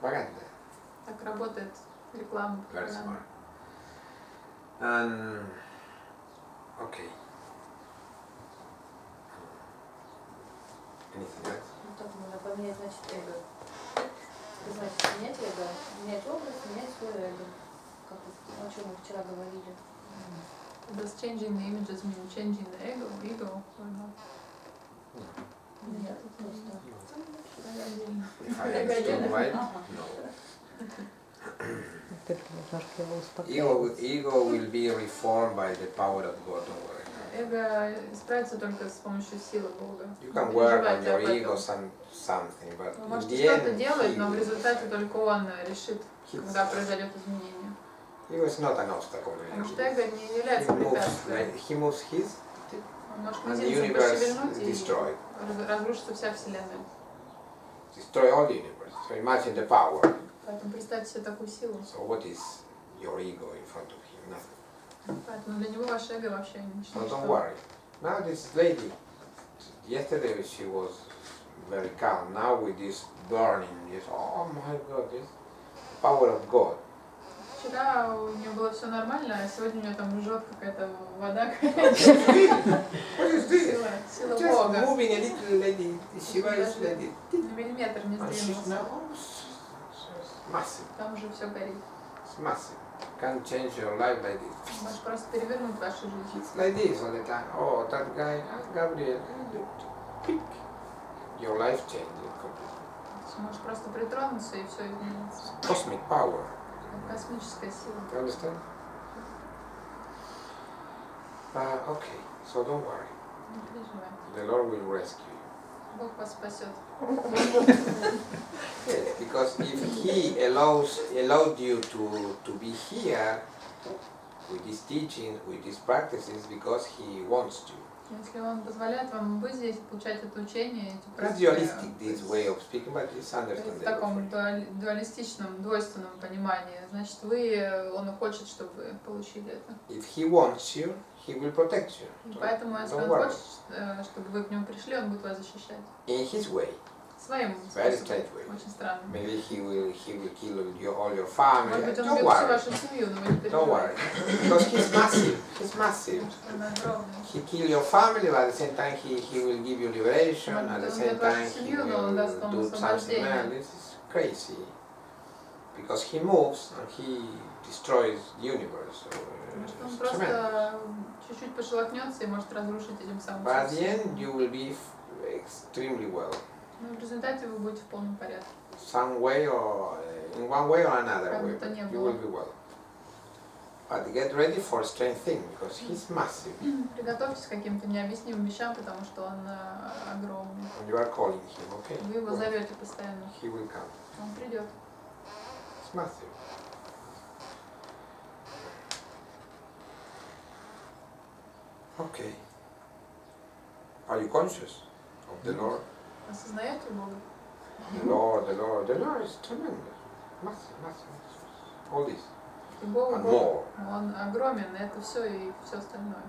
Propaganda, Так работает реклама. very пропаганда. smart. And, okay. Anything else? Ну, так можно поменять, значит, эго. Это значит менять эго, менять образ, менять свое эго. Как о чем мы вчера говорили. Does changing the images mean changing the ego or not? Нет, просто. If I understood right, Ага. no. Только немножко его успокаивать. Ego will be reformed by the power of God, don't worry. Эго исправится только с помощью силы Бога. You Не can work on переживайте your об этом. ego something, but Вы in можете the что-то end, делать, но в he- результате только он решит, he- когда произойдет изменение. ego is not an obstacle. Потому что эго не He является moves, препятствием. he moves his, Он может and the мизинцем universe пошевельнуть is и destroyed. разрушится вся Вселенная. Destroy all the universe. So imagine the power. Поэтому представьте себе такую силу. So what is your ego in front of him? Nothing. Поэтому для него ваше эго вообще So ничто. don't worry. Now this lady, yesterday she was very calm. Now with this burning, this, oh my God, this power of God. Вчера у нее было все нормально, а сегодня у нее там жжет какая-то вода. What is this? Сила Just Бога. moving a little lady, Shiva is lady. На миллиметр не And she's сдвинулся. now it's massive, Там уже все горит. it's massive. Can change your life like this. Можешь просто перевернуть вашу жизнь. It's like this all the time. Oh, that guy, Gabriel, pick. Your life changes completely. Можешь просто притронуться и все изменится. Cosmic power. Космическая сила. You understand? Okay, so don't worry. Не переживай. The Lord will rescue you. Бог вас спасет. Yes, because if He allowed you to be here with these teachings, with these practices, because He wants to. Если Он позволяет вам быть здесь, получать это учение, эти It's практики, dualistic this way of speaking, but it's в understandable. таком дуалистичном, двойственном понимании, значит, Он хочет, чтобы вы получили это. If He wants you, He will protect you. И So поэтому, если don't Он worry. хочет, чтобы вы к Нему пришли, Он будет вас защищать. In His way, Своим very способом. strange way. Очень странно. Maybe He will kill all your family. Может быть, Он Don't убьет всю worry. вашу семью, но вы не Don't worry. переживайте. Because He's massive. He's massive. Потому что Он огромный. He kill your family, but at the same time he will give you liberation. At the same time he will do something else. This is crazy. Because he moves and he destroys the universe. So, Потому что Он it's tremendous. просто чуть-чуть пошелохнется и может разрушить этим самым But at всю the вселенную. end you will be extremely well. Но в результате вы будете в полном порядке. Some way or in one way or another Как way, бы то ни but you было. will be well. But get ready for a strange thing because he's massive. Приготовьтесь к каким-то необъяснимым вещам, потому что Он огромный. And you are calling him, okay? Вы Его Well, зовете постоянно. he will come. Он придет. It's massive. Okay. Are you conscious of the Lord? Осознаете Бога? The Lord is tremendous. Massive, massive. All this. И Бог, And Бог, more. Он огромен, это все и все остальное.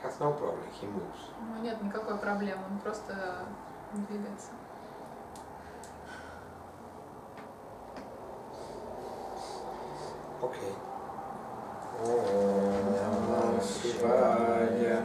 He has no problem, he moves. У него нет никакой проблемы, он просто двигается. Okay. Om Namah Shivaya.